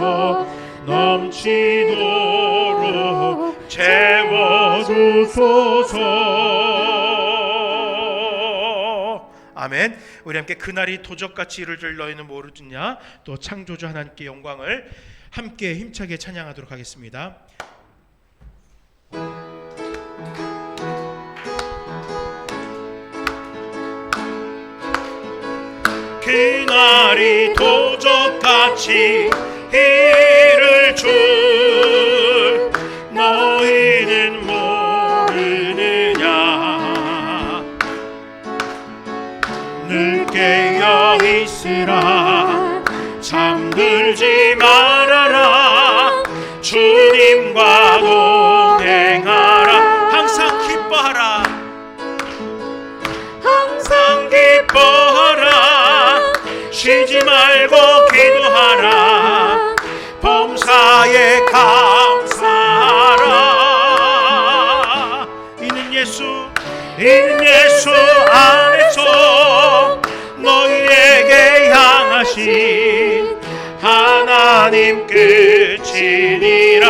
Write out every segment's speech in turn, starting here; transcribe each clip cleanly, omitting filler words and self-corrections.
안에서 넘치도록 채워주소서. 아멘. 우리 함께 그날이 도적같이 이루어질 너희는 모르느냐. 또 창조주 하나님께 영광을 함께 힘차게 찬양하도록 하겠습니다. 그날이 도적같이 이를 줄 너희는 모르느냐. 늘 깨어 있으라 잠들지 말아라. 주님과 동행하라. 항상 기뻐하라. 항상 기뻐하라. 쉬지 말고 기도하라. 범사에 감사하라. 이는 예수 안에서 너희에게 향하신 하나님 끝이니라.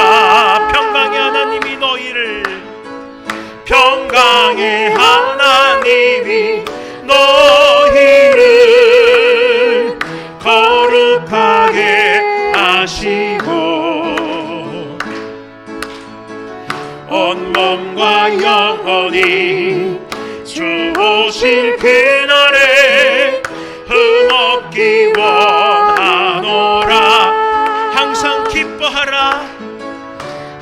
평강의 하나님이 너희를, 평강의 하나님이 너희를 거룩하게 하시고 온몸과 영혼이 주 오실 그날에 흠없기 원하노라. 항상 기뻐하라.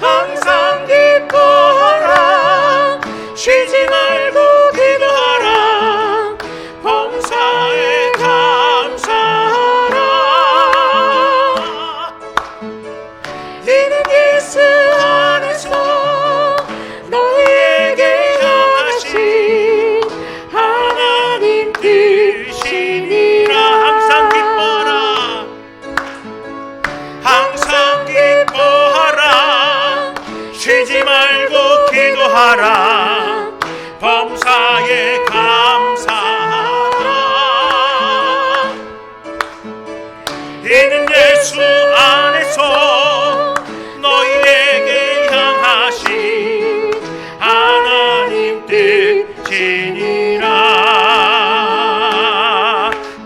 항상 기뻐하라. 쉬지 말고 기도하라. 범사에 감사하라. 이는 예수 안에서 너희에게 향하신 하나님 뜻이니라. 항상 기뻐하라. 항상 기뻐하라. 쉬지 말고 기도하라. 범사에 감사하라. 이는 예수 안에서 너희에게 향하신 하나님 뜻이니라.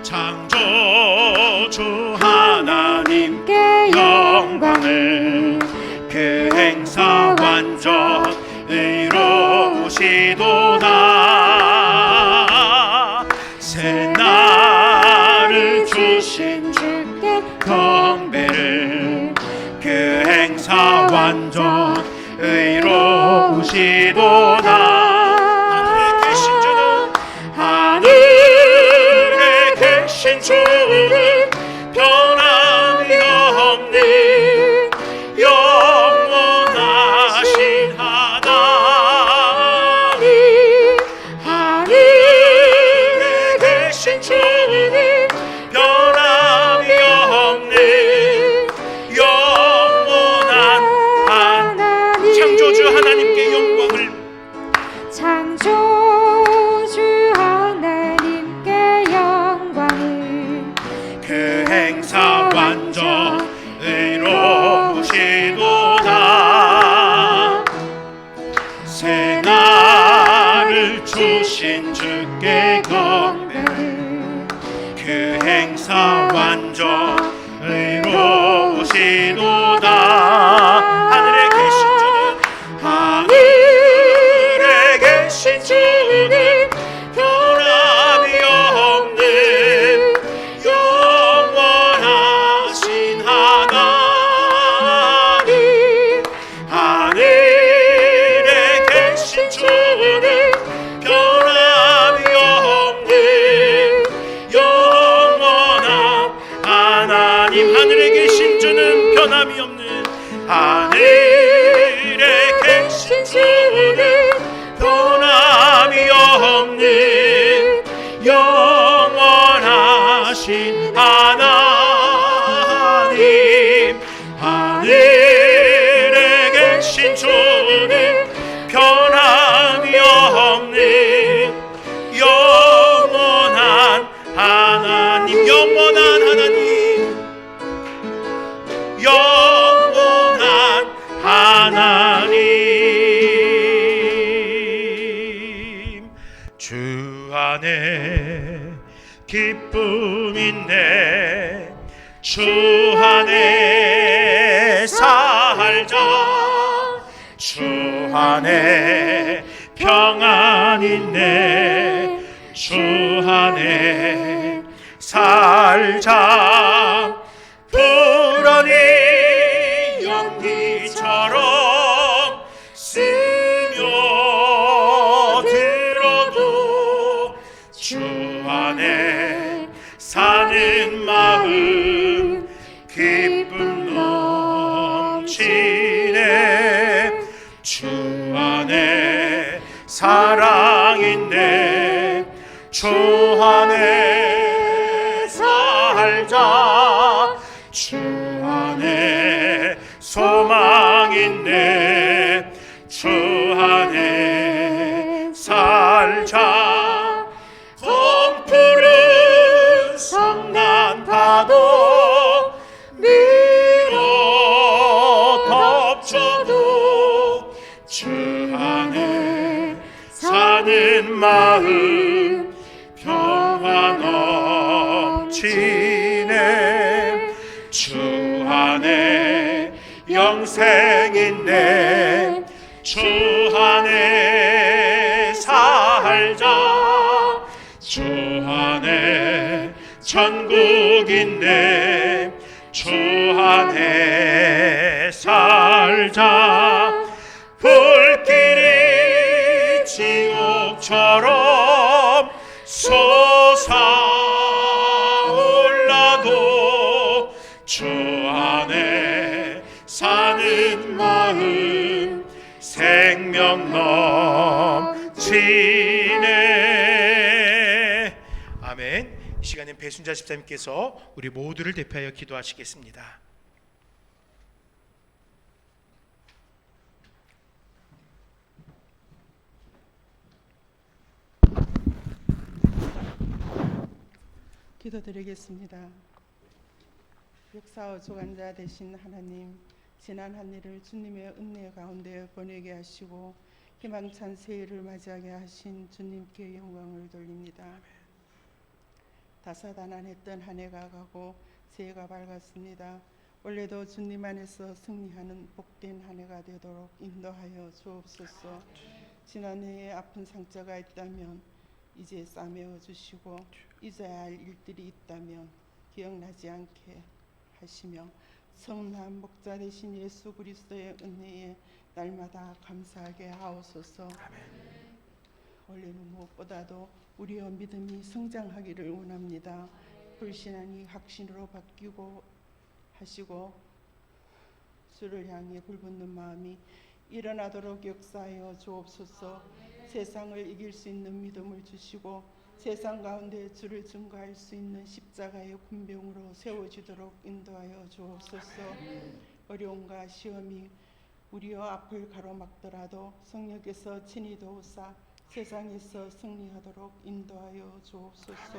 창조주 하나님께 영광을 그 행사 완전 이루시도다. 새날을 주신 주께 경배를 그 행사 완전 이루시도다. 하늘에 계신 주는 변함이 없는 영원하신 하나님. 하늘에 계신 주는 변함이 없는 영원한 하나님. 창조주 하나님께 영광을, 창조주 하나님께 영광을 그 행사 완전 이루시도다. 새날을 주신 주께 경배를 그 행사 완전 이루시도다. 하늘에 계신 주는, 하늘에 계신 주는 변함이 없는 영원하신 하나님. 하늘에 계신 주는 변함이 없는 영원한 하나님. 하늘에 계신 주는 변함이 없는, 하늘에 계신 주는 변함이 없는 영원하신 하나님. 하늘에 계신 주는 변함이 없는 영원한 하나님. 영원한 하나님. 기쁨 있네. 주 안에 살자. 주 안에 평안 있네. 주 안에 살자. 불어니 연기처럼 스며들어도 주 안에 사는 마음 기쁨 넘치네. 주 안에 사랑 있네. 주 안에 살자. 주 안에 소망 있네. 주 안에 살자. 덤푸른 성난 파도 밀어 덮쳐도 주 안에 사는 마음 평화 넘치네. 주 안에 영생 있네. 주 안에 살자. 주 안에 천국 있네. 주 안에 살자. 불길이 지옥처럼 솟아올라도 주 안에 사는 마음 생명 넘치네. 아멘. 이 시간엔 배순자 집사님께서 우리 모두를 대표하여 기도하시겠습니다. 기도드리겠습니다. 역사의 주관자 되신 하나님, 지난 한 해를 주님의 은혜 가운데 보내게 하시고 희망찬 새해를 맞이하게 하신 주님께 영광을 돌립니다. 다사다난했던 한 해가 가고 새해가 밝았습니다. 올해도 주님 안에서 승리하는 복된 한 해가 되도록 인도하여 주옵소서. 지난해에 아픈 상처가 있다면 이제 싸매어 주시고 잊어야 할 일들이 있다면 기억나지 않게 하시며 성남 목자 되신 예수 그리스도의 은혜에 날마다 감사하게 하옵소서. 올해는 무엇보다도 우리의 믿음이 성장하기를 원합니다. 불신앙이 확신으로 바뀌고 하시고 주를 향해 불붙는 마음이 일어나도록 역사하여 주옵소서. 세상을 이길 수 있는 믿음을 주시고 세상 가운데 주를 증거할 수 있는 십자가의 군병으로 세워지도록 인도하여 주옵소서. 어려움과 시험이 우리의 앞을 가로막더라도 성령께서 친히 도우사 세상에서 승리하도록 인도하여 주옵소서.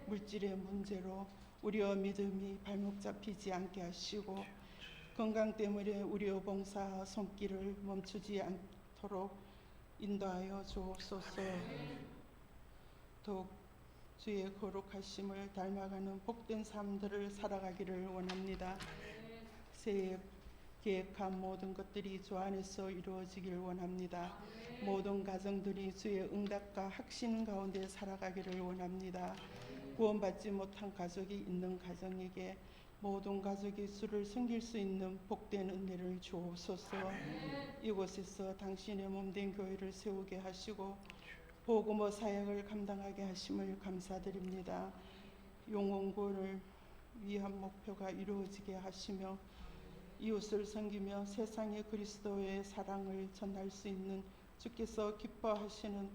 물질의 문제로 우리의 믿음이 발목 잡히지 않게 하시고 건강 때문에 우리의 봉사 손길을 멈추지 않도록 인도하여 주옵소서. 더욱 주의 거룩하심을 닮아가는 복된 삶들을 살아가기를 원합니다. 새해 계획한 모든 것들이 주 안에서 이루어지길 원합니다. 모든 가정들이 주의 응답과 확신 가운데 살아가기를 원합니다. 구원받지 못한 가족이 있는 가정에게 모든 가족이 주를 섬길 수 있는 복된 은혜를 주옵소서. 이곳에서 당신의 몸된 교회를 세우게 하시고 복음의 사역을 감당하게 하심을 감사드립니다. 영혼구원을 위한 목표가 이루어지게 하시며 이웃을 섬기며 세상에 그리스도의 사랑을 전할 수 있는 주께서 기뻐하시는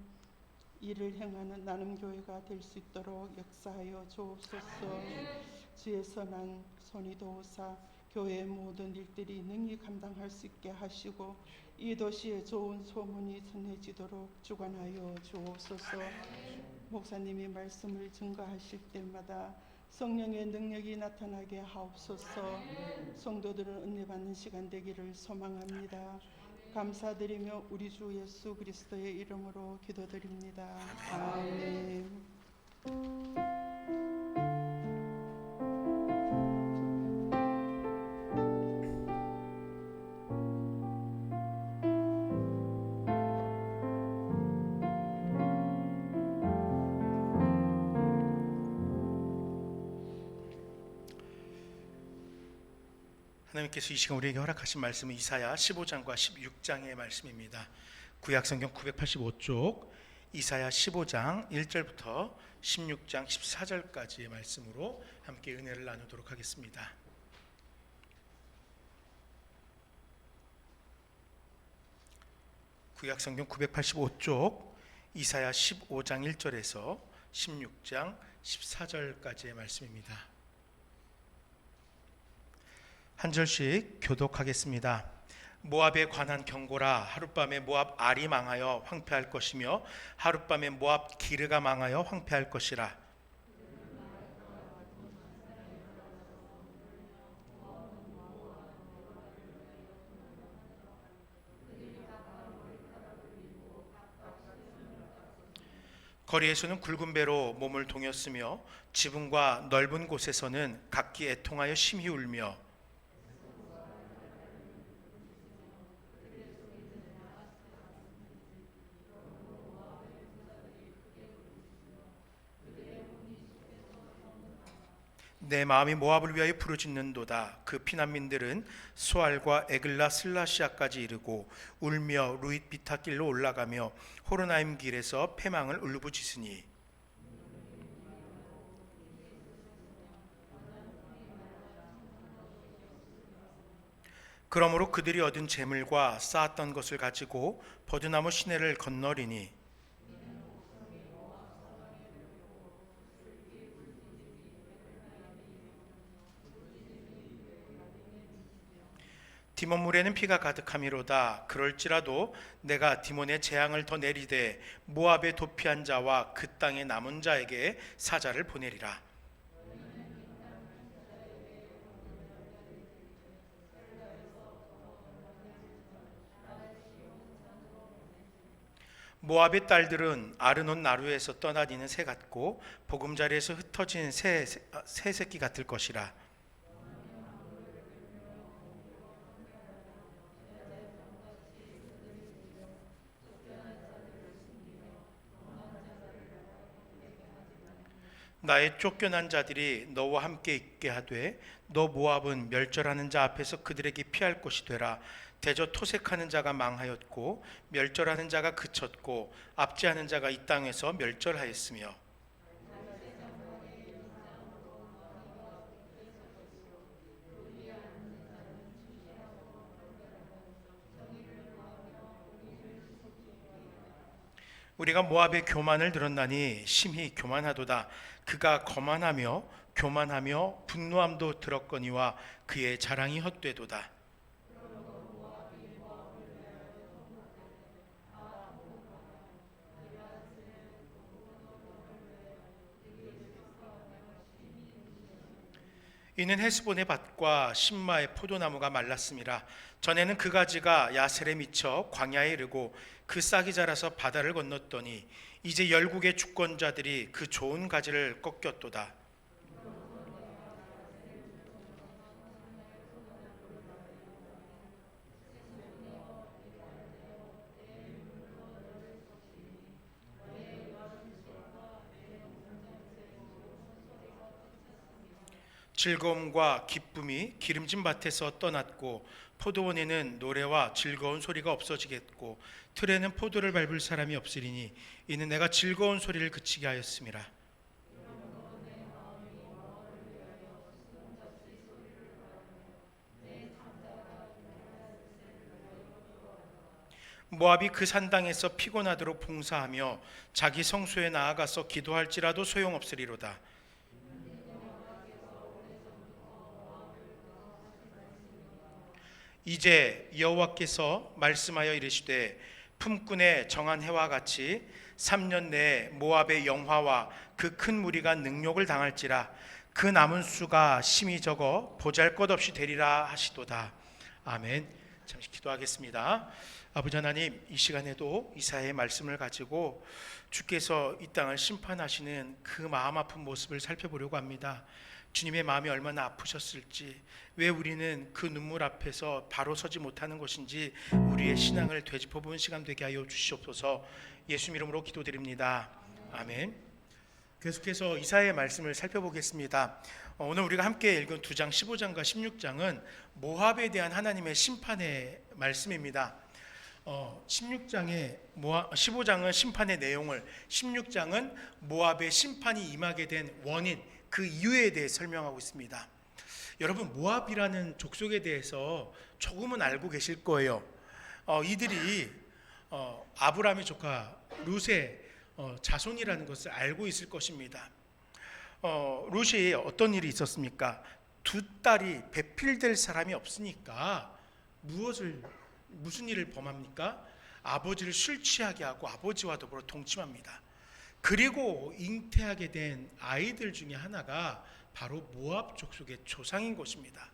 일을 행하는 나눔교회가 될 수 있도록 역사하여 주옵소서. 주의 선한 손이 도우사 교회의 모든 일들이 능히 감당할 수 있게 하시고 이 도시에 좋은 소문이 전해지도록 주관하여 주옵소서. 목사님이 말씀을 증거하실 때마다 성령의 능력이 나타나게 하옵소서. 성도들은 은혜 받는 시간 되기를 소망합니다. 감사드리며 우리 주 예수 그리스도의 이름으로 기도드립니다. 아멘. 하나님께서 이 시간 우리에게 허락하신 말씀은 이사야 15장과 16장의 말씀입니다. 구약성경 985쪽 이사야 15장 1절부터 16장 14절까지의 말씀으로 함께 은혜를 나누도록 하겠습니다. 구약성경 985쪽 이사야 15장 1절에서 16장 14절까지의 말씀입니다. 한 절씩 교독하겠습니다. 모압에 관한 경고라. 하룻밤에 모압 알이 망하여 황폐할 것이며 하룻밤에 모압 기르가 망하여 황폐할 것이라. 거리에서는 굵은 배로 몸을 동였으며 지붕과 넓은 곳에서는 각기 애통하여 심히 울며 내 마음이 모압을 위하여 부르짖는도다. 그 피난민들은 수알과 에글라 슬라시아까지 이르고 울며 루잇 비타길로 올라가며 호로나임 길에서 패망을 울부짖으니 그러므로 그들이 얻은 재물과 쌓았던 것을 가지고 버드나무 시내를 건너리니 디몬 물에는 피가 가득함이로다. 그럴지라도 내가 디몬의 재앙을 더 내리되 모압에 도피한 자와 그 땅에 남은 자에게 사자를 보내리라. 모압의 딸들은 아르논 나루에서 떠다니는 새 같고 보금자리에서 흩어진 새 새끼 같을 것이라. 나의 쫓겨난 자들이 너와 함께 있게 하되 너 모압은 멸절하는 자 앞에서 그들에게 피할 곳이 되라. 대저 토색하는 자가 망하였고 멸절하는 자가 그쳤고 압제하는 자가 이 땅에서 멸절하였으며 우리가 모압의 교만을 들었나니 심히 교만하도다. 그가 거만하며 교만하며 분노함도 들었거니와 그의 자랑이 헛되도다. 이는 헤스본의 밭과 신마의 포도나무가 말랐음이라. 전에는 그 가지가 야셀에 미쳐 광야에 이르고 그 싹이 자라서 바다를 건넜더니 이제 열국의 주권자들이 그 좋은 가지를 꺾였도다. 즐거움과 기쁨이 기름진 밭에서 떠났고 포도원에는 노래와 즐거운 소리가 없어지겠고 틀에는 포도를 밟을 사람이 없으리니 이는 내가 즐거운 소리를 그치게 하였음이라. 모압이 그 산당에서 피곤하도록 봉사하며 자기 성소에 나아가서 기도할지라도 소용없으리로다. 이제 여호와께서 말씀하여 이르시되 품꾼의 정한 해와 같이 3년 내에 모압의 영화와 그 큰 무리가 능욕을 당할지라. 그 남은 수가 심히 적어 보잘것없이 되리라 하시도다. 아멘. 잠시 기도하겠습니다. 아버지 하나님, 이 시간에도 이사야의 말씀을 가지고 주께서 이 땅을 심판하시는 그 마음 아픈 모습을 살펴보려고 합니다. 주님의 마음이 얼마나 아프셨을지, 왜 우리는 그 눈물 앞에서 바로 서지 못하는 것인지 우리의 신앙을 되짚어보는 시간 되게 하여 주시옵소서. 예수 이름으로 기도드립니다. 아멘. 계속해서 이사야의 말씀을 살펴보겠습니다. 오늘 우리가 함께 읽은 2장 15장과 16장은 모압에 대한 하나님의 심판의 말씀입니다. 15장은 심판의 내용을, 16장은 모압의 심판이 임하게 된 원인, 그 이유에 대해 설명하고 있습니다. 여러분, 모압이라는 족속에 대해서 조금은 알고 계실 거예요. 이들이 아브라함의 조카 룻의 자손이라는 것을 알고 있을 것입니다. 룻이 어떤 일이 있었습니까? 두 딸이 배필될 사람이 없으니까 무슨 일을 범합니까? 아버지를 술 취하게 하고 아버지와 더불어 동침합니다. 그리고 잉태하게 된 아이들 중에 하나가 바로 모압 족속의 조상인 것입니다.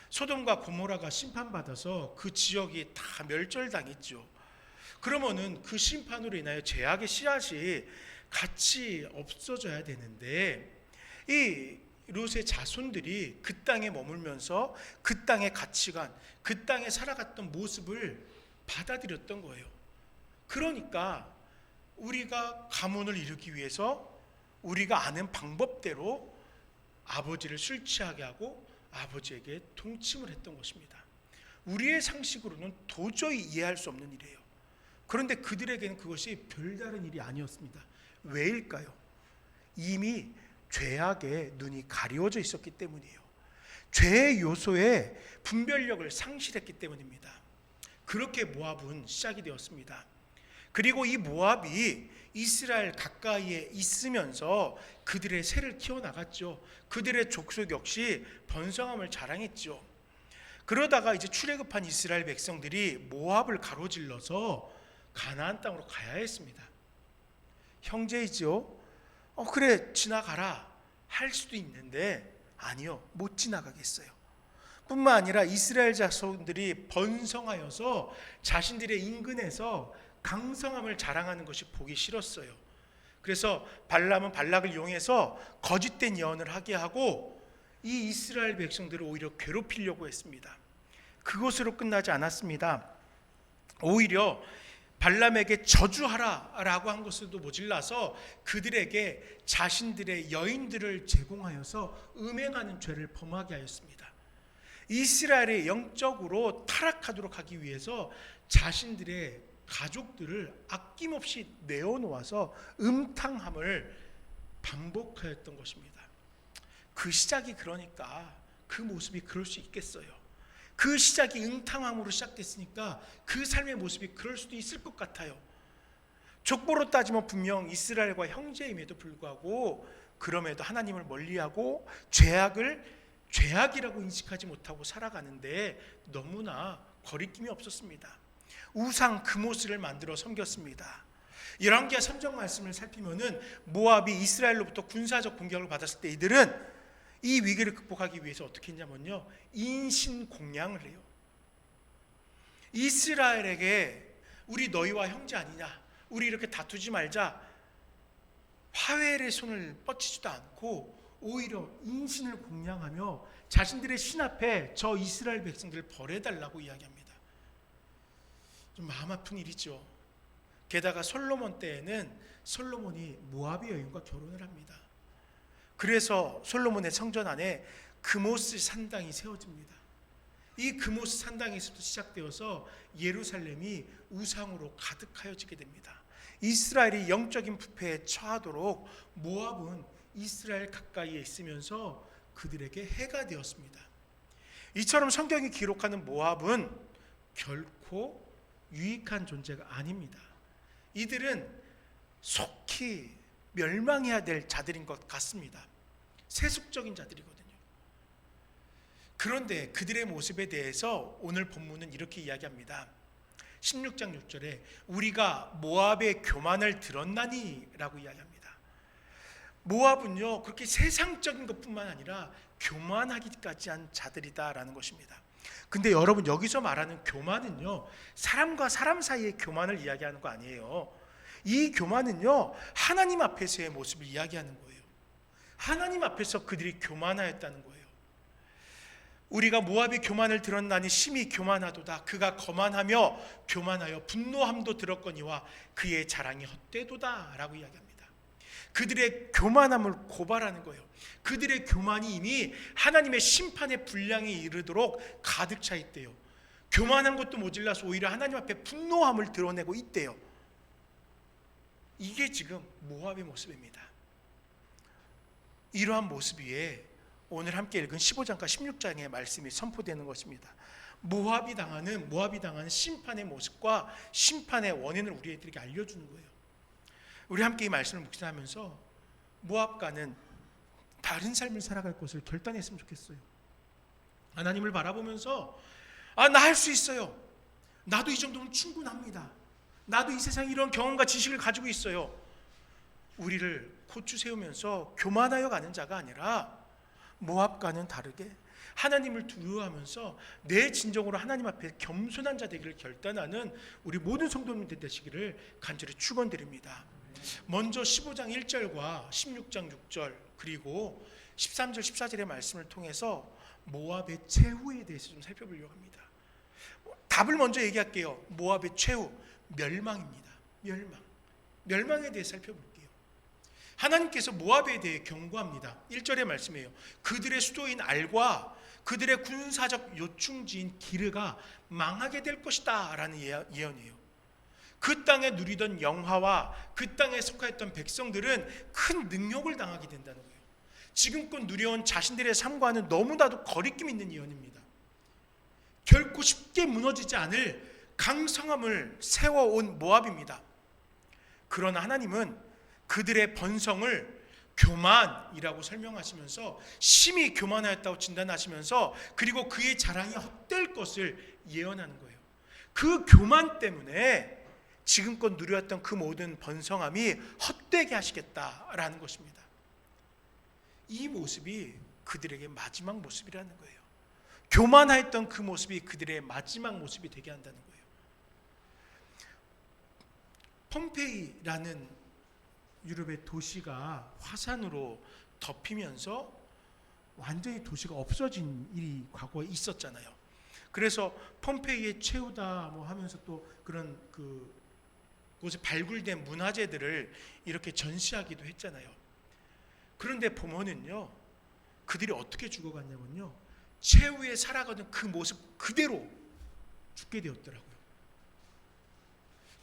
소돔과 고모라가 심판받아서 그 지역이 다 멸절당했죠. 그러면은 그 심판으로 인하여 죄악의 씨앗이 같이 없어져야 되는데, 이 룻의 자손들이 그 땅에 머물면서 그 땅의 가치관, 그 땅에 살아갔던 모습을 받아들였던 거예요. 그러니까 우리가 가문을 이루기 위해서 우리가 아는 방법대로 아버지를 술 취하게 하고 아버지에게 동침을 했던 것입니다. 우리의 상식으로는 도저히 이해할 수 없는 일이에요. 그런데 그들에게는 그것이 별다른 일이 아니었습니다. 왜일까요? 이미 죄악에 눈이 가리워져 있었기 때문이에요. 죄의 요소의 분별력을 상실했기 때문입니다. 그렇게 모압은 시작이 되었습니다. 그리고 이 모압이 이스라엘 가까이에 있으면서 그들의 세를 키워나갔죠. 그들의 족속 역시 번성함을 자랑했죠. 그러다가 이제 출애굽한 이스라엘 백성들이 모압을 가로질러서 가나안 땅으로 가야 했습니다. 형제이죠. 그래 지나가라 할 수도 있는데 아니요, 못 지나가겠어요. 뿐만 아니라 이스라엘 자손들이 번성하여서 자신들의 인근에서 강성함을 자랑하는 것이 보기 싫었어요. 그래서 발람은 발락을 이용해서 거짓된 예언을 하게 하고 이 이스라엘 백성들을 오히려 괴롭히려고 했습니다. 그것으로 끝나지 않았습니다. 오히려 발람에게 저주하라라고 한 것으로도 모질라서 그들에게 자신들의 여인들을 제공하여서 음행하는 죄를 범하게 하였습니다. 이스라엘이 영적으로 타락하도록 하기 위해서 자신들의 가족들을 아낌없이 내어놓아서 음탕함을 반복하였던 것입니다. 그 시작이 그러니까 그 모습이 그럴 수 있겠어요. 그 시작이 음탕함으로 시작됐으니까 그 삶의 모습이 그럴 수도 있을 것 같아요. 족보로 따지면 분명 이스라엘과 형제임에도 불구하고 그럼에도 하나님을 멀리하고 죄악을 죄악이라고 인식하지 못하고 살아가는데 너무나 거리낌이 없었습니다. 우상 금오스를 만들어 섬겼습니다. 열왕기하 3장 말씀을 살피면은 모압이 이스라엘로부터 군사적 공격을 받았을 때 이들은 이 위기를 극복하기 위해서 어떻게 했냐면요, 인신공양을 해요. 이스라엘에게 우리 너희와 형제 아니냐, 우리 이렇게 다투지 말자, 화해의 손을 뻗치지도 않고 오히려 인신을 공양하며 자신들의 신 앞에 저 이스라엘 백성들을 벌해달라고 이야기합니다. 좀 마음 아픈 일이죠. 게다가 솔로몬 때에는 솔로몬이 모압의 여인과 결혼을 합니다. 그래서 솔로몬의 성전 안에 금오스 산당이 세워집니다. 이 금오스 산당에서부터 시작되어서 예루살렘이 우상으로 가득하여지게 됩니다. 이스라엘이 영적인 부패에 처하도록 모압은 이스라엘 가까이에 있으면서 그들에게 해가 되었습니다. 이처럼 성경이 기록하는 모압은 결코 유익한 존재가 아닙니다. 이들은 속히 멸망해야 될 자들인 것 같습니다. 세속적인 자들이거든요. 그런데 그들의 모습에 대해서 오늘 본문은 이렇게 이야기합니다. 16장 6절에 우리가 모압의 교만을 들었나니 라고 이야기합니다. 모압은요, 그렇게 세상적인 것뿐만 아니라 교만하기까지 한 자들이다 라는 것입니다. 근데 여러분, 여기서 말하는 교만은요, 사람과 사람 사이의 교만을 이야기하는 거 아니에요. 이 교만은요, 하나님 앞에서의 모습을 이야기하는 거예요. 하나님 앞에서 그들이 교만하였다는 거예요. 우리가 모압의 교만을 들었나니 심히 교만하도다. 그가 거만하며 교만하여 분노함도 들었거니와 그의 자랑이 헛되도다 라고 이야기합니다. 그들의 교만함을 고발하는 거예요. 그들의 교만이 이미 하나님의 심판의 분량에 이르도록 가득 차 있대요. 교만한 것도 모질라서 오히려 하나님 앞에 분노함을 드러내고 있대요. 이게 지금 모압의 모습입니다. 이러한 모습 위에 오늘 함께 읽은 15장과 16장의 말씀이 선포되는 것입니다. 모압이 당하는 심판의 모습과 심판의 원인을 우리에게 알려주는 거예요. 우리 함께 이 말씀을 묵상하면서 모압과는 다른 삶을 살아갈 것을 결단했으면 좋겠어요. 하나님을 바라보면서 나 할 수 있어요. 나도 이 정도면 충분합니다. 나도 이 세상에 이런 경험과 지식을 가지고 있어요. 우리를 고추 세우면서 교만하여 가는 자가 아니라 모압과는 다르게 하나님을 두려워하면서 내 진정으로 하나님 앞에 겸손한 자 되기를 결단하는 우리 모든 성도님들 되시기를 간절히 축원드립니다. 먼저 15장 1절과 16장 6절 그리고 13절 14절의 말씀을 통해서 모압의 최후에 대해서 좀 살펴보려고 합니다. 답을 먼저 얘기할게요. 모압의 최후, 멸망입니다. 멸망에 대해 살펴볼게요. 하나님께서 모압에 대해 경고합니다. 1절의 말씀이에요. 그들의 수도인 알과 그들의 군사적 요충지인 기르가 망하게 될 것이다 라는 예언이에요. 그 땅에 누리던 영화와 그 땅에 속하였던 백성들은 큰 능욕을 당하게 된다는 거예요. 지금껏 누려온 자신들의 삶과는 너무나도 거리낌 있는 예언입니다. 결코 쉽게 무너지지 않을 강성함을 세워온 모압입니다. 그러나 하나님은 그들의 번성을 교만이라고 설명하시면서 심히 교만하였다고 진단하시면서 그리고 그의 자랑이 헛될 것을 예언하는 거예요. 그 교만 때문에 지금껏 누려왔던 그 모든 번성함이 헛되게 하시겠다라는 것입니다. 이 모습이 그들에게 마지막 모습이라는 거예요. 교만하였던 그 모습이 그들의 마지막 모습이 되게 한다는 거예요. 폼페이라는 유럽의 도시가 화산으로 덮이면서 완전히 도시가 없어진 일이 과거에 있었잖아요. 그래서 폼페이의 최후다 하면서 또 그런 곳에 발굴된 문화재들을 이렇게 전시하기도 했잖아요. 그런데 보면은요, 그들이 어떻게 죽어갔냐면요, 최후에 살아가던 그 모습 그대로 죽게 되었더라고요.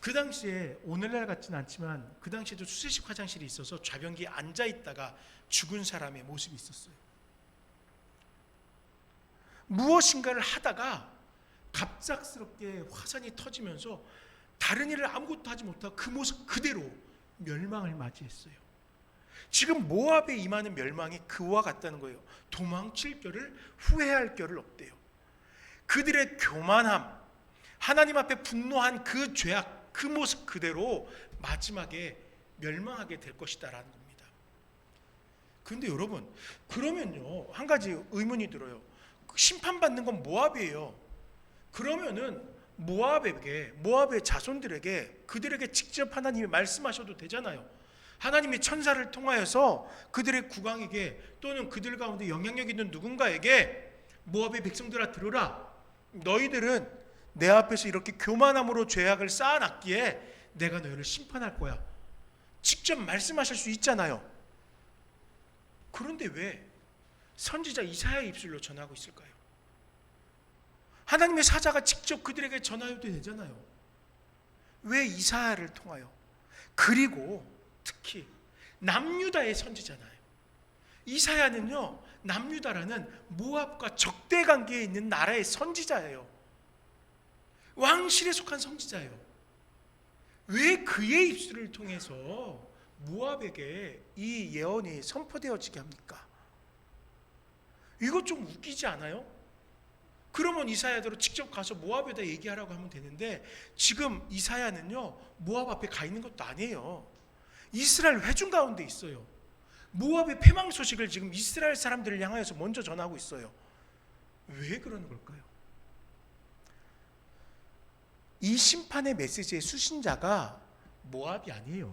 그 당시에 오늘날 같지는 않지만 그 당시에도 수세식 화장실이 있어서 좌변기에 앉아 있다가 죽은 사람의 모습이 있었어요. 무엇인가를 하다가 갑작스럽게 화산이 터지면서 다른 일을 아무것도 하지 못하고 그 모습 그대로 멸망을 맞이했어요. 지금 모압에 임하는 멸망이 그와 같다는 거예요. 도망칠 겨를 후회할 겨를 없대요. 그들의 교만함, 하나님 앞에 분노한 그 죄악, 그 모습 그대로 마지막에 멸망하게 될 것이다라는 겁니다. 그런데 여러분, 그러면요, 한 가지 의문이 들어요. 심판받는 건 모압이에요. 그러면은 모압의 자손들에게, 그들에게 직접 하나님이 말씀하셔도 되잖아요. 하나님이 천사를 통하여서 그들의 국왕에게 또는 그들 가운데 영향력 있는 누군가에게 모압의 백성들아 들으라. 너희들은 내 앞에서 이렇게 교만함으로 죄악을 쌓아놨기에 내가 너희를 심판할 거야. 직접 말씀하실 수 있잖아요. 그런데 왜 선지자 이사야의 입술로 전하고 있을까요? 하나님의 사자가 직접 그들에게 전하여도 되잖아요. 왜 이사야를 통하여? 그리고 특히 남유다의 선지잖아요. 이사야는요, 남유다라는 모압과 적대 관계에 있는 나라의 선지자예요. 왕실에 속한 선지자예요. 왜 그의 입술을 통해서 모압에게 이 예언이 선포되어지게 합니까? 이거 좀 웃기지 않아요? 그러면 이사야대로 직접 가서 모압에다 얘기하라고 하면 되는데 지금 이사야는요, 모압 앞에 가 있는 것도 아니에요. 이스라엘 회중 가운데 있어요. 모압의 패망 소식을 지금 이스라엘 사람들을 향하여서 먼저 전하고 있어요. 왜 그러는 걸까요? 이 심판의 메시지의 수신자가 모압이 아니에요.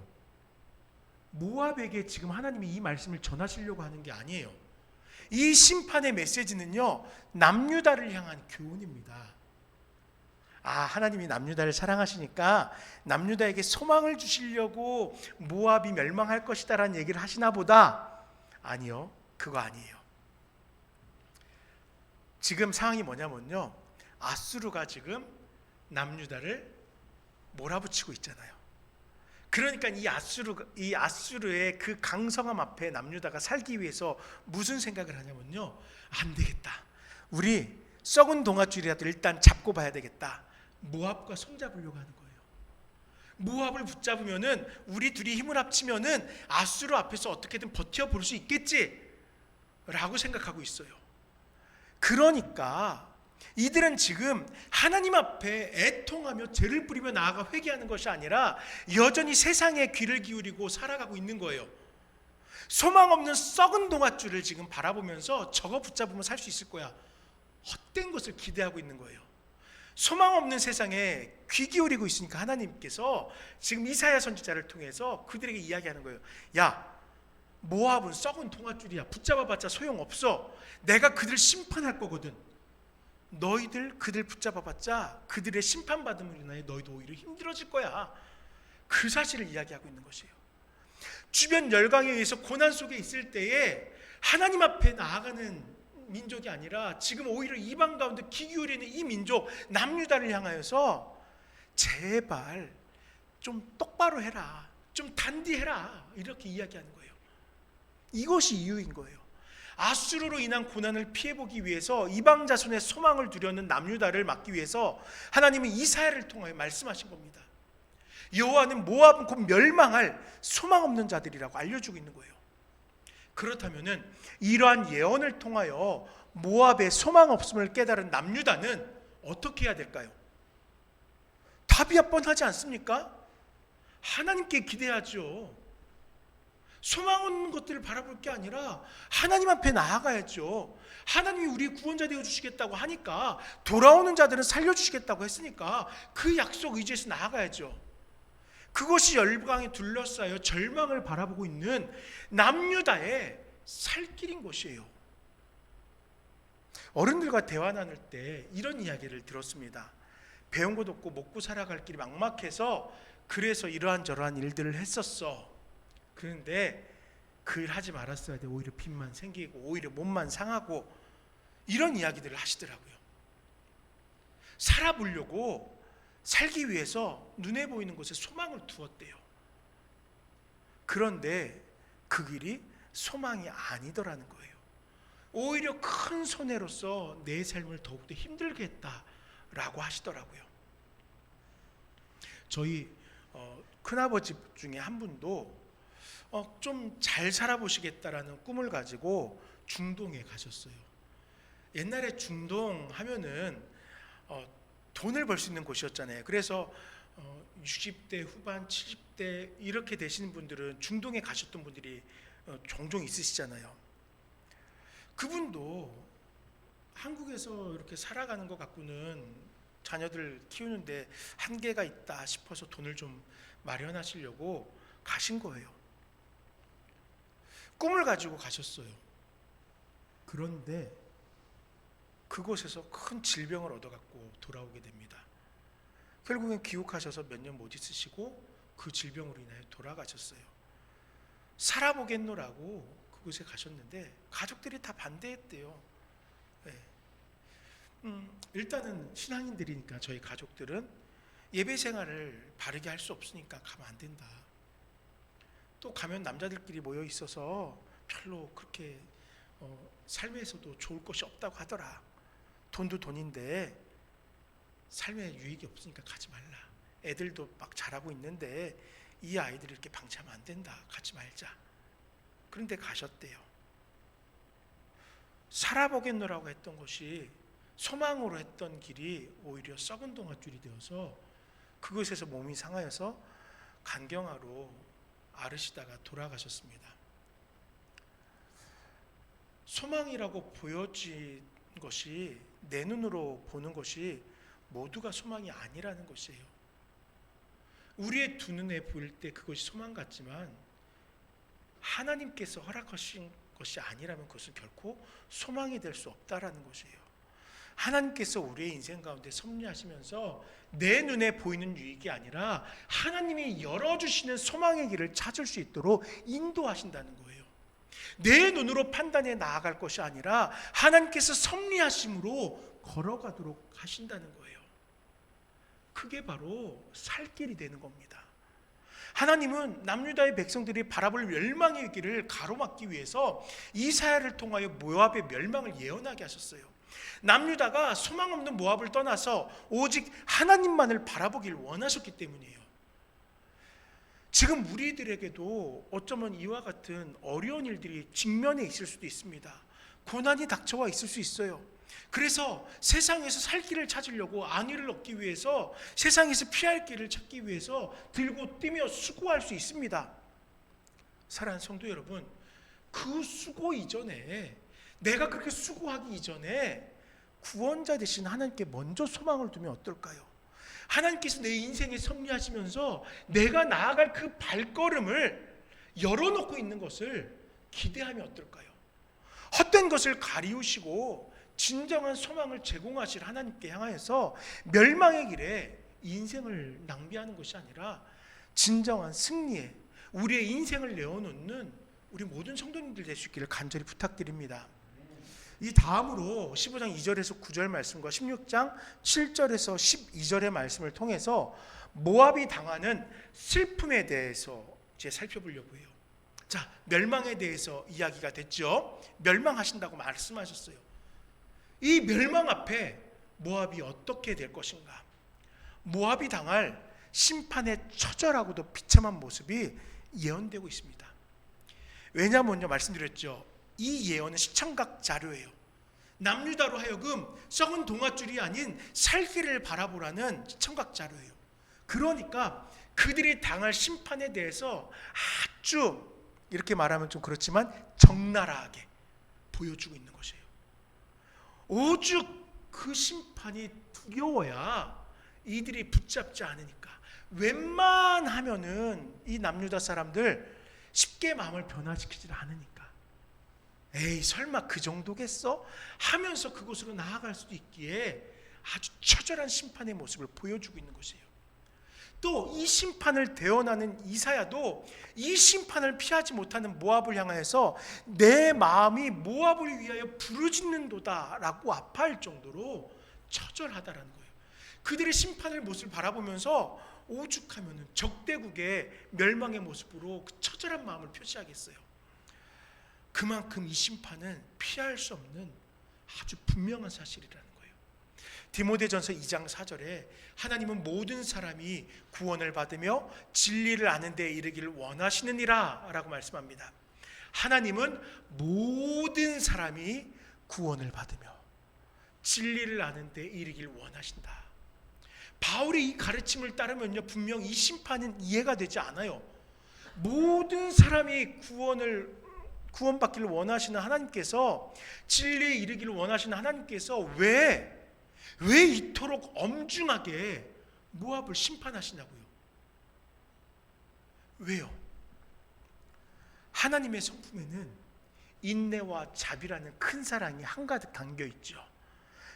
모압에게 지금 하나님이 이 말씀을 전하시려고 하는 게 아니에요. 이 심판의 메시지는요, 남유다를 향한 교훈입니다. 하나님이 남유다를 사랑하시니까 남유다에게 소망을 주시려고 모압이 멸망할 것이다라는 얘기를 하시나 보다. 아니요, 그거 아니에요. 지금 상황이 뭐냐면요, 아수르가 지금 남유다를 몰아붙이고 있잖아요. 그러니까 이 아수르의 그 강성함 앞에 남유다가 살기 위해서 무슨 생각을 하냐면요, 안 되겠다, 우리 썩은 동아줄이라도 일단 잡고 봐야 되겠다. 모압과 손잡으려고 하는 거예요. 모압을 붙잡으면은 우리 둘이 힘을 합치면은 아수르 앞에서 어떻게든 버텨볼 수 있겠지 라고 생각하고 있어요. 그러니까 이들은 지금 하나님 앞에 애통하며 죄를 뿌리며 나아가 회개하는 것이 아니라 여전히 세상에 귀를 기울이고 살아가고 있는 거예요. 소망 없는 썩은 동아줄을 지금 바라보면서 저거 붙잡으면 살 수 있을 거야, 헛된 것을 기대하고 있는 거예요. 소망 없는 세상에 귀 기울이고 있으니까 하나님께서 지금 이사야 선지자를 통해서 그들에게 이야기하는 거예요. 야, 모압은 썩은 동아줄이야. 붙잡아봤자 소용없어. 내가 그들 심판할 거거든. 너희들 그들 붙잡아봤자 그들의 심판받음으로 인하여 너희도 오히려 힘들어질 거야. 그 사실을 이야기하고 있는 것이에요. 주변 열강에 의해서 고난 속에 있을 때에 하나님 앞에 나아가는 민족이 아니라 지금 오히려 이방 가운데 귀 기울이는 이 민족 남유다를 향하여서 제발 좀 똑바로 해라, 좀 단디해라, 이렇게 이야기하는 거예요. 이것이 이유인 거예요. 아수르로 인한 고난을 피해보기 위해서 이방 자손의 소망을 두려는 남유다를 막기 위해서 하나님은 이사야를 통하여 말씀하신 겁니다. 여호와는 모압은 곧 멸망할 소망 없는 자들이라고 알려주고 있는 거예요. 그렇다면은 이러한 예언을 통하여 모압의 소망 없음을 깨달은 남유다는 어떻게 해야 될까요? 답이 뻔하지 않습니까? 하나님께 기대하죠. 소망 없는 것들을 바라볼 게 아니라 하나님 앞에 나아가야죠. 하나님이 우리 구원자 되어주시겠다고 하니까, 돌아오는 자들은 살려주시겠다고 했으니까 그 약속 의지해서 나아가야죠. 그것이 열강에 둘러싸여 절망을 바라보고 있는 남유다의 살 길인 것이에요. 어른들과 대화 나눌 때 이런 이야기를 들었습니다. 배운 것 없고 먹고 살아갈 길이 막막해서 그래서 이러한 저러한 일들을 했었어. 그런데 그 일 하지 말았어야 돼. 오히려 빚만 생기고 오히려 몸만 상하고, 이런 이야기들을 하시더라고요. 살아보려고, 살기 위해서 눈에 보이는 곳에 소망을 두었대요. 그런데 그 길이 소망이 아니더라는 거예요. 오히려 큰 손해로서 내 삶을 더욱더 힘들게 했다라고 하시더라고요. 저희 큰아버지 중에 한 분도 좀 잘 살아보시겠다라는 꿈을 가지고 중동에 가셨어요. 옛날에 중동 하면은 돈을 벌 수 있는 곳이었잖아요. 그래서 60대 후반 70대 이렇게 되시는 분들은 중동에 가셨던 분들이 종종 있으시잖아요. 그분도 한국에서 이렇게 살아가는 것 갖고는 자녀들 키우는데 한계가 있다 싶어서 돈을 좀 마련하시려고 가신 거예요. 꿈을 가지고 가셨어요. 그런데 그곳에서 큰 질병을 얻어갖고 돌아오게 됩니다. 결국엔 귀국하셔서 몇 년 못 있으시고 그 질병으로 인하여 돌아가셨어요. 살아보겠노라고 그곳에 가셨는데 가족들이 다 반대했대요. 네. 일단은 신앙인들이니까 저희 가족들은 예배 생활을 바르게 할 수 없으니까 가면 안 된다. 또 가면 남자들끼리 모여 있어서 별로 그렇게 삶에서도 좋을 것이 없다고 하더라. 돈도 돈인데 삶에 유익이 없으니까 가지 말라. 애들도 막 잘하고 있는데 이 아이들이 이렇게 방치하면 안 된다. 가지 말자. 그런데 가셨대요. 살아보겠노라고 했던 것이, 소망으로 했던 길이 오히려 썩은 동아줄이 되어서 그것에서 몸이 상하여서 간경화로 앓으시다가 돌아가셨습니다. 소망이라고 보여진 것이, 내 눈으로 보는 것이 모두가 소망이 아니라는 것이에요. 우리의 두 눈에 보일 때 그것이 소망 같지만 하나님께서 허락하신 것이 아니라면 그것은 결코 소망이 될 수 없다라는 것이에요. 하나님께서 우리의 인생 가운데 섭리하시면서 내 눈에 보이는 유익이 아니라 하나님이 열어주시는 소망의 길을 찾을 수 있도록 인도하신다는 거예요. 내 눈으로 판단해 나아갈 것이 아니라 하나님께서 섭리하심으로 걸어가도록 하신다는 거예요. 그게 바로 살 길이 되는 겁니다. 하나님은 남유다의 백성들이 바라볼 멸망의 길을 가로막기 위해서 이사야를 통하여 모압의 멸망을 예언하게 하셨어요. 남유다가 소망 없는 모압을 떠나서 오직 하나님만을 바라보길 원하셨기 때문이에요. 지금 우리들에게도 어쩌면 이와 같은 어려운 일들이 직면해 있을 수도 있습니다. 고난이 닥쳐와 있을 수 있어요. 그래서 세상에서 살 길을 찾으려고 안위를 얻기 위해서, 세상에서 피할 길을 찾기 위해서 들고 뛰며 수고할 수 있습니다. 사랑하는 성도 여러분, 그 수고 이전에, 내가 그렇게 수고하기 이전에 구원자 되신 하나님께 먼저 소망을 두면 어떨까요? 하나님께서 내 인생에 섭리하시면서 내가 나아갈 그 발걸음을 열어놓고 있는 것을 기대하면 어떨까요? 헛된 것을 가리우시고 진정한 소망을 제공하실 하나님께 향하여서 멸망의 길에 인생을 낭비하는 것이 아니라 진정한 승리에 우리의 인생을 내어놓는 우리 모든 성도님들 될 수 있기를 간절히 부탁드립니다. 이 다음으로 15장 2절에서 9절 말씀과 16장 7절에서 12절의 말씀을 통해서 모압이 당하는 슬픔에 대해서 이제 살펴보려고 해요. 자, 멸망에 대해서 이야기가 됐죠. 멸망하신다고 말씀하셨어요. 이 멸망 앞에 모압이 어떻게 될 것인가? 모압이 당할 심판의 처절하고도 비참한 모습이 예언되고 있습니다. 왜냐면요, 말씀드렸죠. 이 예언은 시청각 자료예요. 남유다로 하여금 썩은 동아줄이 아닌 살기를 바라보라는 시청각 자료예요. 그러니까 그들이 당할 심판에 대해서 아주, 이렇게 말하면 좀 그렇지만 적나라하게 보여주고 있는 것이에요. 오죽 그 심판이 두려워야 이들이 붙잡지 않으니까. 웬만하면은 이 남유다 사람들 쉽게 마음을 변화시키지 않으니까. 에이, 설마 그 정도겠어? 하면서 그곳으로 나아갈 수도 있기에 아주 처절한 심판의 모습을 보여주고 있는 것이에요. 또 이 심판을 대언하는 이사야도 이 심판을 피하지 못하는 모압을 향하여서 내 마음이 모압을 위하여 부르짖는도다 라고 아파할 정도로 처절하다라는 거예요. 그들의 심판의 모습을 바라보면서 오죽하면 적대국의 멸망의 모습으로 그 처절한 마음을 표시하겠어요. 그만큼 이 심판은 피할 수 없는 아주 분명한 사실이라는 거예요. 디모데전서 2장 4절에 하나님은 모든 사람이 구원을 받으며 진리를 아는 데에 이르기를 원하시느니라 라고 말씀합니다. 하나님은 모든 사람이 구원을 받으며 진리를 아는 데에 이르기를 원하신다. 바울의 이 가르침을 따르면요, 분명 이 심판은 이해가 되지 않아요. 모든 사람이 구원받기를 원하시는 하나님께서, 진리에 이르기를 원하시는 하나님께서 왜 이토록 엄중하게 모압을 심판하시냐고요. 왜요? 하나님의 성품에는 인내와 자비라는 큰 사랑이 한가득 담겨 있죠.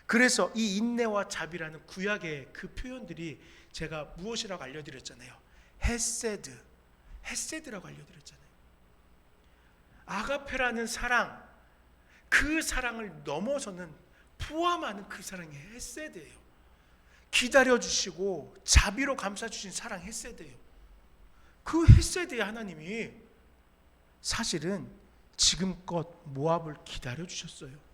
그래서 이 인내와 자비라는 구약의 그 표현들이 제가 무엇이라고 알려드렸잖아요. 헤세드라고 알려드렸잖아요. 아가페라는 사랑, 그 사랑을 넘어서는 포함하는 그 사랑이 헤세드예요. 기다려주시고 자비로 감싸주신 사랑 헤세드예요. 그 헤세드의 하나님이 사실은 지금껏 모압을 기다려주셨어요.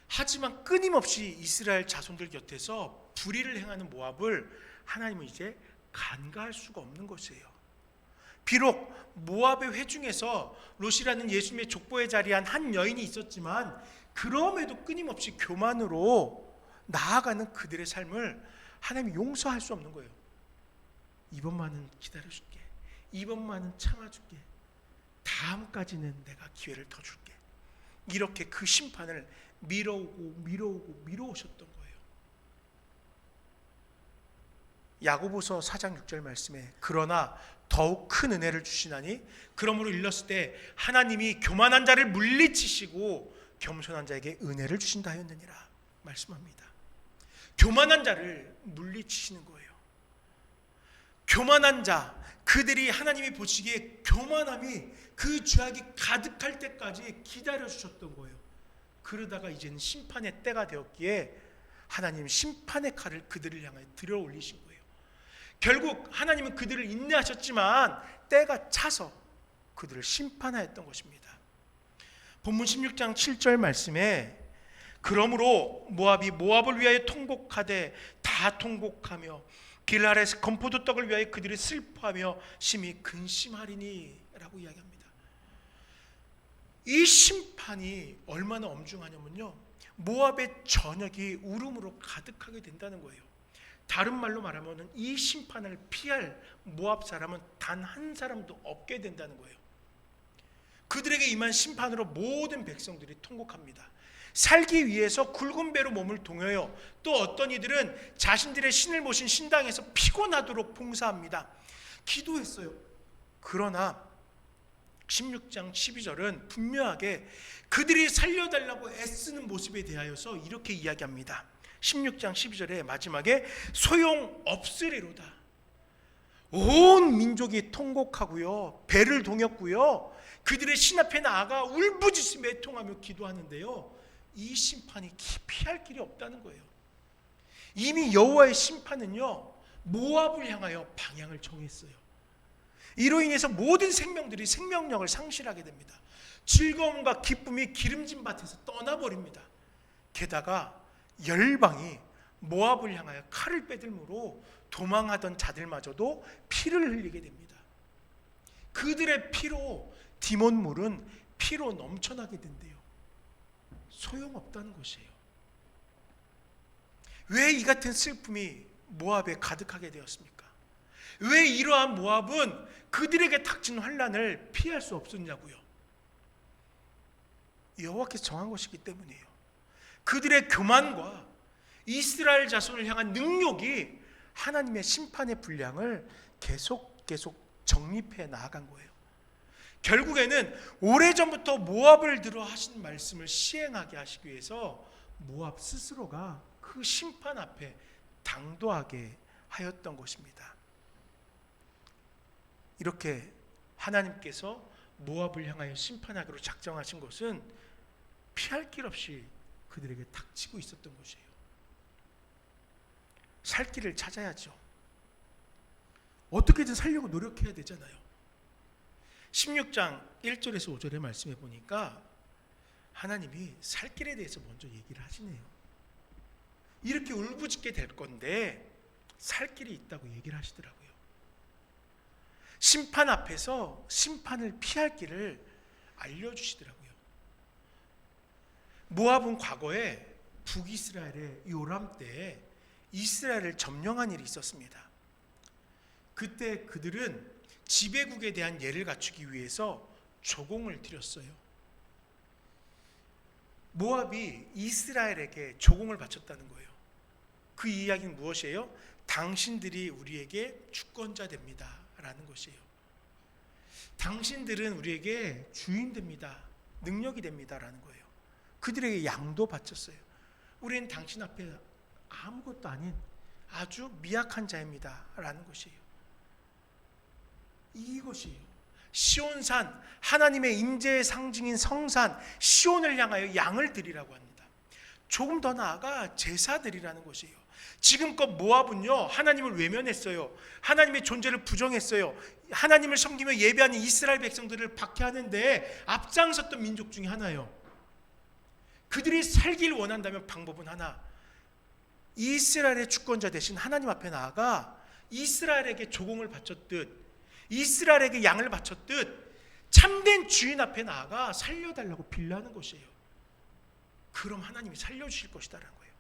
하지만 끊임없이 이스라엘 자손들 곁에서 불의를 행하는 모압을 하나님은 이제 간과할 수가 없는 것이에요. 비록 모압의 회중에서 롯이라는 예수님의 족보에 자리한 한 여인이 있었지만 그럼에도 끊임없이 교만으로 나아가는 그들의 삶을 하나님이 용서할 수 없는 거예요. 이번만은 기다려줄게. 이번만은 참아줄게. 다음까지는 내가 기회를 더 줄게. 이렇게 그 심판을 미뤄오셨던 거예요. 야고보서 4장 6절 말씀에 그러나 더욱 큰 은혜를 주시나니 그러므로 일렀을 때 하나님이 교만한 자를 물리치시고 겸손한 자에게 은혜를 주신다 하였느니라 말씀합니다. 교만한 자를 물리치시는 거예요. 교만한 자, 그들이 하나님이 보시기에 교만함이 그 죄악이 가득할 때까지 기다려 주셨던 거예요. 그러다가 이제는 심판의 때가 되었기에 하나님 심판의 칼을 그들을 향해 들어 올리신 거예요. 결국 하나님은 그들을 인내하셨지만 때가 차서 그들을 심판하였던 것입니다. 본문 16장 7절 말씀에 그러므로 모압이 모압을 위하여 통곡하되 다 통곡하며 길랄에서 건포도 떡을 위하여 그들이 슬퍼하며 심히 근심하리니 라고 이야기합니다. 이 심판이 얼마나 엄중하냐면요, 모압의 전역이 울음으로 가득하게 된다는 거예요. 다른 말로 말하면 이 심판을 피할 모압 사람은 단 한 사람도 없게 된다는 거예요. 그들에게 임한 심판으로 모든 백성들이 통곡합니다. 살기 위해서 굵은 배로 몸을 동여요. 또 어떤 이들은 자신들의 신을 모신 신당에서 피곤하도록 봉사합니다. 기도했어요. 그러나 16장 12절은 분명하게 그들이 살려달라고 애쓰는 모습에 대하여서 이렇게 이야기합니다. 16장 12절에 마지막에 소용없으리로다. 온 민족이 통곡하고요, 배를 동였고요, 그들의 신 앞에 나아가 울부짖으며 애통하며 기도하는데요, 이 심판이 피할 길이 없다는 거예요. 이미 여호와의 심판은요, 모압을 향하여 방향을 정했어요. 이로 인해서 모든 생명들이 생명력을 상실하게 됩니다. 즐거움과 기쁨이 기름진 밭에서 떠나버립니다. 게다가 열방이 모압을 향하여 칼을 빼들므로 도망하던 자들마저도 피를 흘리게 됩니다. 그들의 피로 디몬물은 피로 넘쳐나게 된대요. 소용없다는 것이에요. 왜 이 같은 슬픔이 모압에 가득하게 되었습니까? 왜 이러한 모압은 그들에게 닥친 환난을 피할 수 없었냐고요? 여호와께서 정한 것이기 때문이에요. 그들의 교만과 이스라엘 자손을 향한 능욕이 하나님의 심판의 분량을 계속 정립해 나아간 거예요. 결국에는 오래전부터 모압을 들어 하신 말씀을 시행하게 하시기 위해서 모압 스스로가 그 심판 앞에 당도하게 하였던 것입니다. 이렇게 하나님께서 모압을 향하여 심판하기로 작정하신 것은 피할 길 없이 그들에게 닥치고 있었던 것이에요. 살 길을 찾아야죠. 어떻게든 살려고 노력해야 되잖아요. 16장 1절에서 5절의 말씀에 보니까 하나님이 살 길에 대해서 먼저 얘기를 하시네요. 이렇게 울부짖게 될 건데 살 길이 있다고 얘기를 하시더라고요. 심판 앞에서 심판을 피할 길을 알려주시더라고요. 모압은 과거에 북이스라엘의 요람 때에 이스라엘을 점령한 일이 있었습니다. 그때 그들은 지배국에 대한 예를 갖추기 위해서 조공을 드렸어요. 모압이 이스라엘에게 조공을 바쳤다는 거예요. 그 이야기는 무엇이에요? 당신들이 우리에게 주권자 됩니다 라는 것이에요. 당신들은 우리에게 주인 됩니다, 능력이 됩니다 라는 거예요. 그들에게 양도 바쳤어요. 우리는 당신 앞에 아무것도 아닌 아주 미약한 자입니다 라는 것이에요. 이것이에요. 시온산, 하나님의 임재의 상징인 성산 시온을 향하여 양을 드리라고 합니다. 조금 더 나아가 제사드리라는 것이에요. 지금껏 모압은요, 하나님을 외면했어요. 하나님의 존재를 부정했어요. 하나님을 섬기며 예배하는 이스라엘 백성들을 박해하는데 앞장섰던 민족 중에 하나예요. 그들이 살길 원한다면 방법은 하나, 이스라엘의 주권자 대신 하나님 앞에 나아가 이스라엘에게 조공을 바쳤듯, 이스라엘에게 양을 바쳤듯 참된 주인 앞에 나아가 살려달라고 빌라는 것이에요. 그럼 하나님이 살려주실 것이다라는 거예요.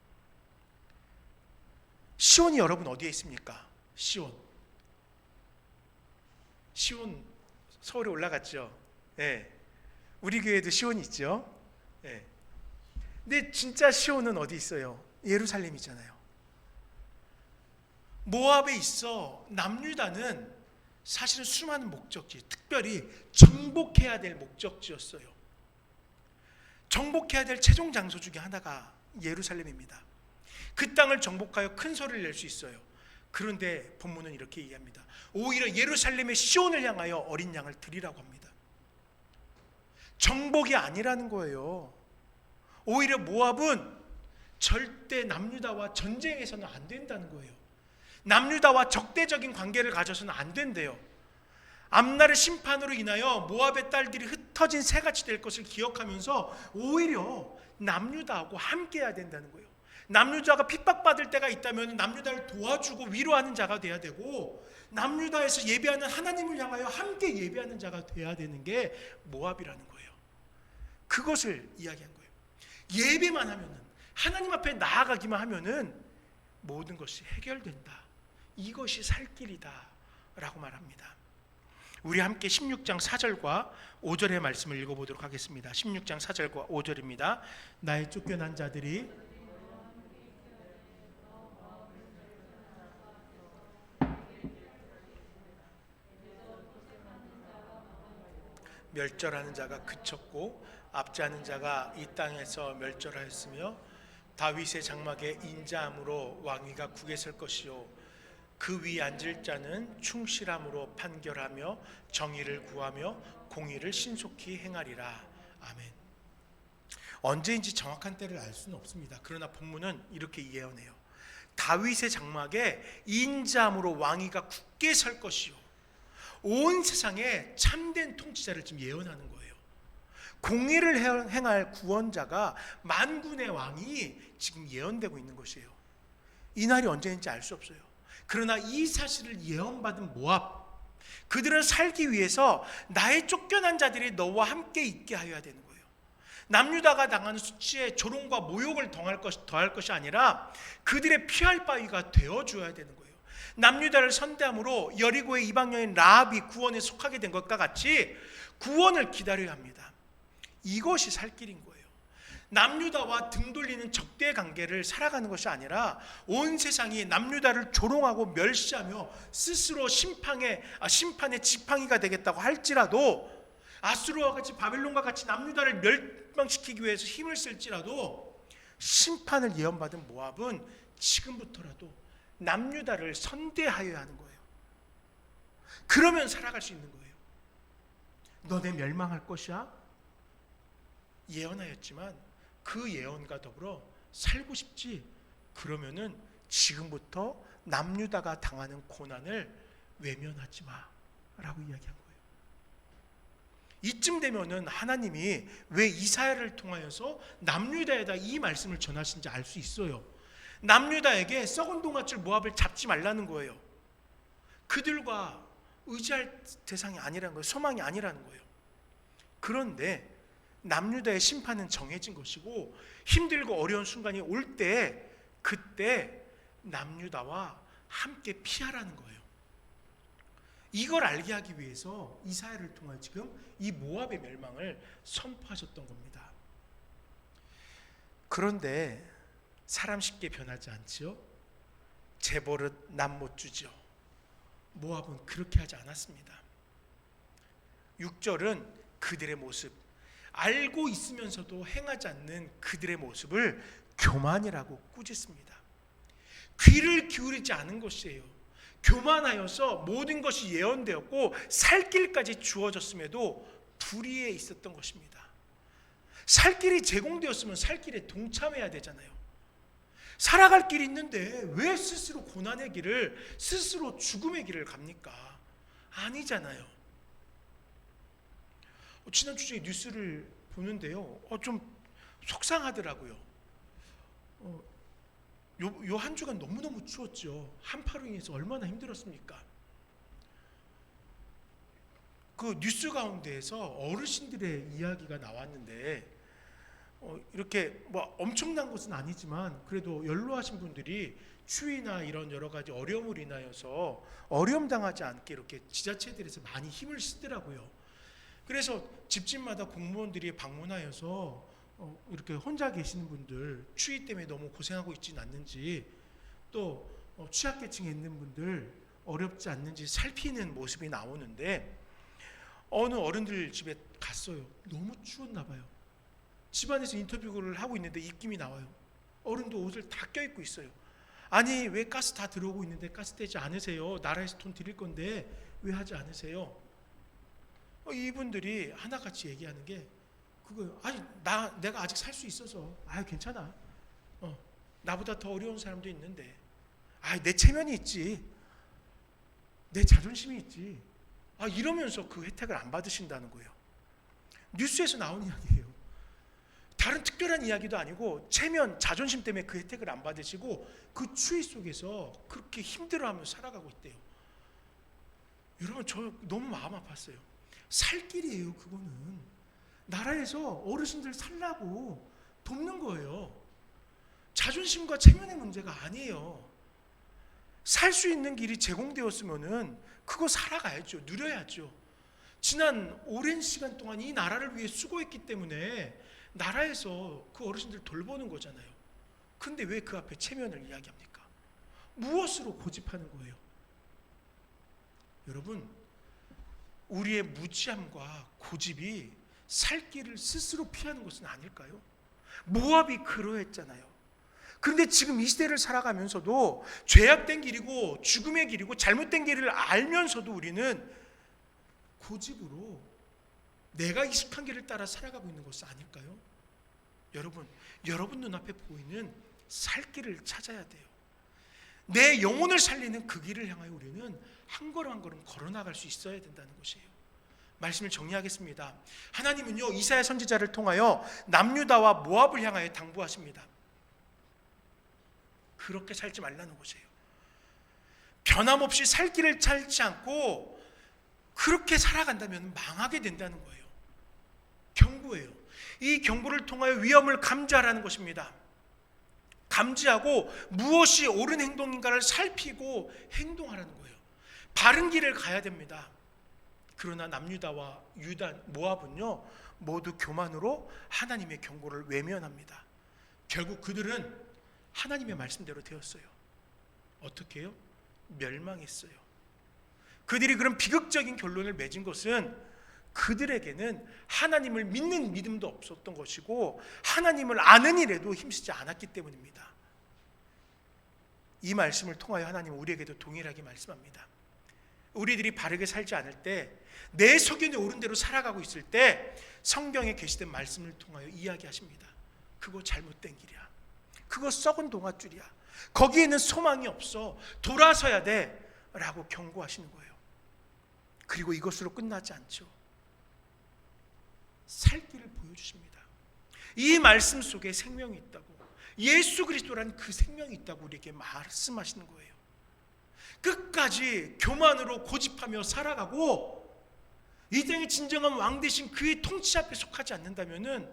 시온이 여러분 어디에 있습니까? 시온 서울에 올라갔죠. 네. 우리 교회에도 시온이 있죠. 네. 근데 진짜 시온은 어디 있어요? 예루살렘이잖아요. 모압에 있어 남유다는 사실은 수많은 목적지, 특별히 정복해야 될 목적지였어요. 정복해야 될 최종 장소 중에 하나가 예루살렘입니다. 그 땅을 정복하여 큰 소리를 낼 수 있어요. 그런데 본문은 이렇게 얘기합니다. 오히려 예루살렘의 시온을 향하여 어린 양을 드리라고 합니다. 정복이 아니라는 거예요. 오히려 모압은 절대 남유다와 전쟁해서는 안 된다는 거예요. 남유다와 적대적인 관계를 가져서는 안 된대요. 앞날의 심판으로 인하여 모압의 딸들이 흩어진 새같이 될 것을 기억하면서 오히려 남유다하고 함께해야 된다는 거예요. 남유다가 핍박받을 때가 있다면 남유다를 도와주고 위로하는 자가 돼야 되고, 남유다에서 예배하는 하나님을 향하여 함께 예배하는 자가 돼야 되는 게 모압이라는 거예요. 그것을 이야기한 거예요. 예배만 하면은, 하나님 앞에 나아가기만 하면은 모든 것이 해결된다. 이것이 살 길이다 라고 말합니다. 우리 함께 16장 4절과 5절의 말씀을 읽어보도록 하겠습니다. 16장 4절과 5절입니다. 나의 쫓겨난 자들이 멸절하는 자가 그쳤고 압제하는 자가 이 땅에서 멸절하였으며 다윗의 장막에 인자함으로 왕위가 국에 설 것이요 그 위 앉을 자는 충실함으로 판결하며 정의를 구하며 공의를 신속히 행하리라. 아멘. 언제인지 정확한 때를 알 수는 없습니다. 그러나 본문은 이렇게 예언해요. 다윗의 장막에 인자함으로 왕위가 굳게 설 것이요. 온 세상에 참된 통치자를 지금 예언하는 거예요. 공의를 행할 구원자가 만군의 왕이 지금 예언되고 있는 것이에요. 이 날이 언제인지 알 수 없어요. 그러나 이 사실을 예언받은 모압, 그들은 살기 위해서 나의 쫓겨난 자들이 너와 함께 있게 하여야 되는 거예요. 남유다가 당하는 수치에 조롱과 모욕을 더할 것이 아니라 그들의 피할 바위가 되어줘야 되는 거예요. 남유다를 선대함으로 여리고의 이방여인 라합이 구원에 속하게 된 것과 같이 구원을 기다려야 합니다. 이것이 살 길인 거예요. 남유다와 등 돌리는 적대 관계를 살아가는 것이 아니라 온 세상이 남유다를 조롱하고 멸시하며 스스로 심판의 지팡이가 되겠다고 할지라도, 아수르와 같이 바벨론과 같이 남유다를 멸망시키기 위해서 힘을 쓸지라도, 심판을 예언받은 모압은 지금부터라도 남유다를 선대하여야 하는 거예요. 그러면 살아갈 수 있는 거예요. 너네 멸망할 것이야? 예언하였지만 그 예언과 더불어 살고 싶지? 그러면은 지금부터 남유다가 당하는 고난을 외면하지 마 라고 이야기한 거예요. 이쯤 되면은 하나님이 왜 이사야를 통하여서 남유다에다 이 말씀을 전하신지 알 수 있어요. 남유다에게 썩은 동아줄 모압을 잡지 말라는 거예요. 그들과 의지할 대상이 아니라는 거예요. 소망이 아니라는 거예요. 그런데 남유다의 심판은 정해진 것이고 힘들고 어려운 순간이 올 때 그때 남유다와 함께 피하라는 거예요. 이걸 알게 하기 위해서 이사야를 통해 지금 이 모압의 멸망을 선포하셨던 겁니다. 그런데 사람 쉽게 변하지 않지요? 제 버릇 남 못 주죠. 모압은 그렇게 하지 않았습니다. 6절은 그들의 모습, 알고 있으면서도 행하지 않는 그들의 모습을 교만이라고 꾸짖습니다. 귀를 기울이지 않은 것이에요. 교만하여서 모든 것이 예언되었고 살 길까지 주어졌음에도 불의에 있었던 것입니다. 살 길이 제공되었으면 살 길에 동참해야 되잖아요. 살아갈 길이 있는데 왜 스스로 고난의 길을, 스스로 죽음의 길을 갑니까? 아니잖아요. 지난 주에 뉴스를 보는데요, 좀 속상하더라고요. 요 한 주간 너무너무 추웠죠. 한파로 인해서 얼마나 힘들었습니까? 그 뉴스 가운데에서 어르신들의 이야기가 나왔는데, 이렇게 뭐 엄청난 것은 아니지만 그래도 연로하신 분들이 추위나 이런 여러 가지 어려움을 인하여서 어려움 당하지 않게 이렇게 지자체들에서 많이 힘을 쓰더라고요. 그래서 집집마다 공무원들이 방문하여서 이렇게 혼자 계시는 분들 추위 때문에 너무 고생하고 있지는 않는지, 또 취약계층에 있는 분들 어렵지 않는지 살피는 모습이 나오는데 어느 어른들 집에 갔어요. 너무 추웠나 봐요. 집안에서 인터뷰를 하고 있는데 입김이 나와요. 어른도 옷을 다 껴입고 있어요. 아니 왜 가스 다 들어오고 있는데 가스 떼지 않으세요? 나라에서 돈 드릴 건데 왜 하지 않으세요? 이분들이 하나같이 얘기하는 게 그거예요. 아니 내가 아직 살 수 있어서 괜찮아. 나보다 더 어려운 사람도 있는데 내 체면이 있지, 내 자존심이 있지. 이러면서 그 혜택을 안 받으신다는 거예요. 뉴스에서 나온 이야기예요. 다른 특별한 이야기도 아니고 체면, 자존심 때문에 그 혜택을 안 받으시고 그 추위 속에서 그렇게 힘들어하면서 살아가고 있대요. 여러분 저 너무 마음 아팠어요. 살 길이에요. 그거는 나라에서 어르신들 살라고 돕는 거예요. 자존심과 체면의 문제가 아니에요. 살 수 있는 길이 제공되었으면은 그거 살아가야죠. 누려야죠. 지난 오랜 시간 동안 이 나라를 위해 수고했기 때문에 나라에서 그 어르신들 돌보는 거잖아요. 근데 왜 그 앞에 체면을 이야기합니까? 무엇으로 고집하는 거예요? 여러분, 우리의 무지함과 고집이 살 길을 스스로 피하는 것은 아닐까요? 모압이 그러했잖아요. 그런데 지금 이 시대를 살아가면서도 죄악된 길이고 죽음의 길이고 잘못된 길을 알면서도 우리는 고집으로 내가 익숙한 길을 따라 살아가고 있는 것은 아닐까요? 여러분 눈앞에 보이는 살 길을 찾아야 돼요. 내 영혼을 살리는 그 길을 향하여 우리는 한 걸음 한 걸음 걸어나갈 수 있어야 된다는 것이에요. 말씀을 정리하겠습니다. 하나님은요 이사야 선지자를 통하여 남유다와 모압을 향하여 당부하십니다. 그렇게 살지 말라는 것이에요. 변함없이 살 길을 찾지 않고 그렇게 살아간다면 망하게 된다는 거예요. 경고예요. 이 경고를 통하여 위험을 감지하라는 것입니다. 감지하고 무엇이 옳은 행동인가를 살피고 행동하라는 거예요. 바른 길을 가야 됩니다. 그러나 남유다와 모압은요 모두 교만으로 하나님의 경고를 외면합니다. 결국 그들은 하나님의 말씀대로 되었어요. 어떻게 해요? 멸망했어요. 그들이 그런 비극적인 결론을 맺은 것은 그들에게는 하나님을 믿는 믿음도 없었던 것이고 하나님을 아는 일에도 힘쓰지 않았기 때문입니다. 이 말씀을 통하여 하나님은 우리에게도 동일하게 말씀합니다. 우리들이 바르게 살지 않을 때, 내 소견에 옳은 대로 살아가고 있을 때 성경에 게시된 말씀을 통하여 이야기하십니다. 그거 잘못된 길이야. 그거 썩은 동아줄이야. 거기에는 소망이 없어. 돌아서야 돼 라고 경고하시는 거예요. 그리고 이것으로 끝나지 않죠. 살 길을 보여주십니다. 이 말씀 속에 생명이 있다고, 예수 그리스도라는 그 생명이 있다고 우리에게 말씀하시는 거예요. 끝까지 교만으로 고집하며 살아가고 이 땅의 진정한 왕 되신 그의 통치 앞에 속하지 않는다면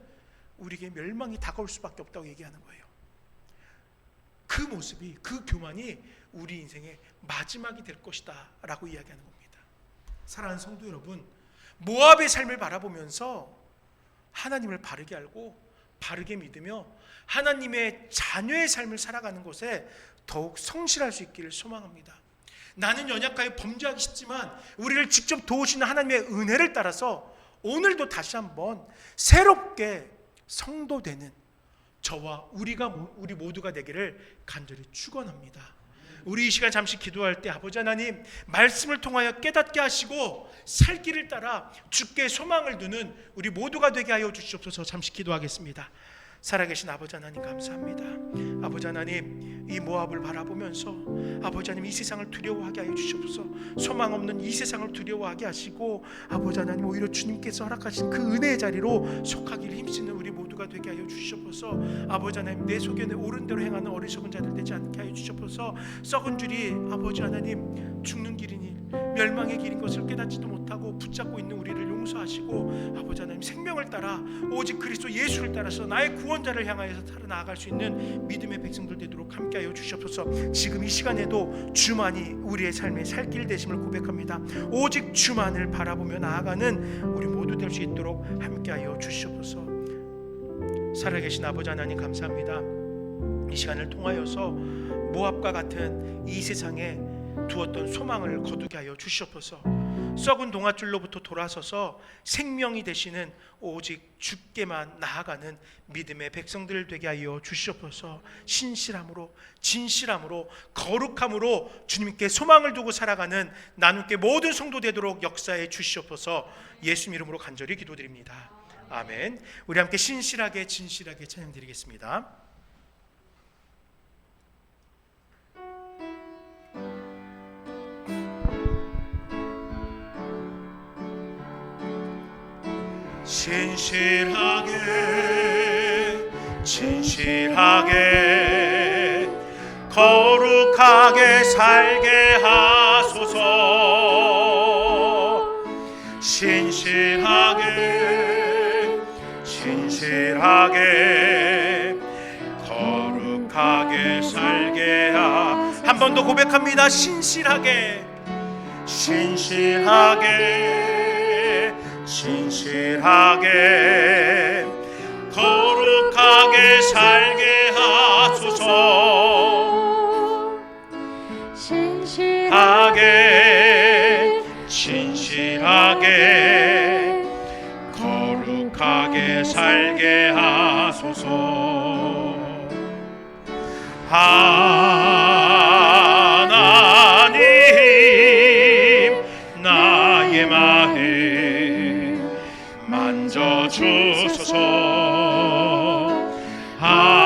우리에게 멸망이 다가올 수밖에 없다고 얘기하는 거예요. 그 모습이, 그 교만이 우리 인생의 마지막이 될 것이다 라고 이야기하는 겁니다. 사랑하는 성도 여러분, 모압의 삶을 바라보면서 하나님을 바르게 알고 바르게 믿으며 하나님의 자녀의 삶을 살아가는 것에 더욱 성실할 수 있기를 소망합니다. 나는 연약하여 범죄하기 쉽지만 우리를 직접 도우시는 하나님의 은혜를 따라서 오늘도 다시 한번 새롭게 성도되는 저와 우리 모두가 되기를 간절히 축원합니다. 우리 이 시간 잠시 기도할 때 아버지 하나님 말씀을 통하여 깨닫게 하시고 살 길을 따라 주께 소망을 두는 우리 모두가 되게 하여 주시옵소서. 잠시 기도하겠습니다. 살아계신 아버지 하나님 감사합니다. 아버지 하나님 이 모압을 바라보면서 아버지 하나님 이 세상을 두려워하게 하여 주시옵소서. 소망 없는 이 세상을 두려워하게 하시고 아버지 하나님 오히려 주님께서 허락하신 그 은혜의 자리로 속하기를 힘쓰는 우리 모두가 되게 하여 주시옵소서. 아버지 하나님 내 소견에 옳은 대로 행하는 어리석은 자들 되지 않게 하여 주시옵소서. 썩은 줄이 아버지 하나님 죽는 길이니 멸망의 길인 것을 깨닫지도 못하고 붙잡고 있는 우리를 용서하시고 아버지 하나님 생명을 따라 오직 그리스도 예수를 따라서 나의 구원자를 향하여서 살아나갈 수 있는 믿음의 백성들 되도록 함께하여 주시옵소서. 지금 이 시간에도 주만이 우리의 삶의 살 길 되심을 고백합니다. 오직 주만을 바라보며 나아가는 우리 모두 될 수 있도록 함께하여 주시옵소서. 살아계신 아버지 하나님 감사합니다. 이 시간을 통하여서 모압과 같은 이 세상에 두었던 소망을 거두게 하여 주시옵소서. 썩은 동아줄로부터 돌아서서 생명이 되시는 오직 주께만 나아가는 믿음의 백성들 되게 하여 주시옵소서. 신실함으로, 진실함으로, 거룩함으로 주님께 소망을 두고 살아가는 나눔께 모든 성도 되도록 역사해 주시옵소서. 예수님 이름으로 간절히 기도드립니다. 아멘. 우리 함께 신실하게 진실하게 찬양드리겠습니다. 신실하게 진실하게 거룩하게 살게 하소서. 신실하게 진실하게 거룩하게 살게 한 번 더 고백합니다. 신실하게 신실하게 진실하게 거룩하게 살게 하소서. 신실하게 진실하게 거룩하게 살게 하소서. 하나님 나의 마음 만져주소서. 하나님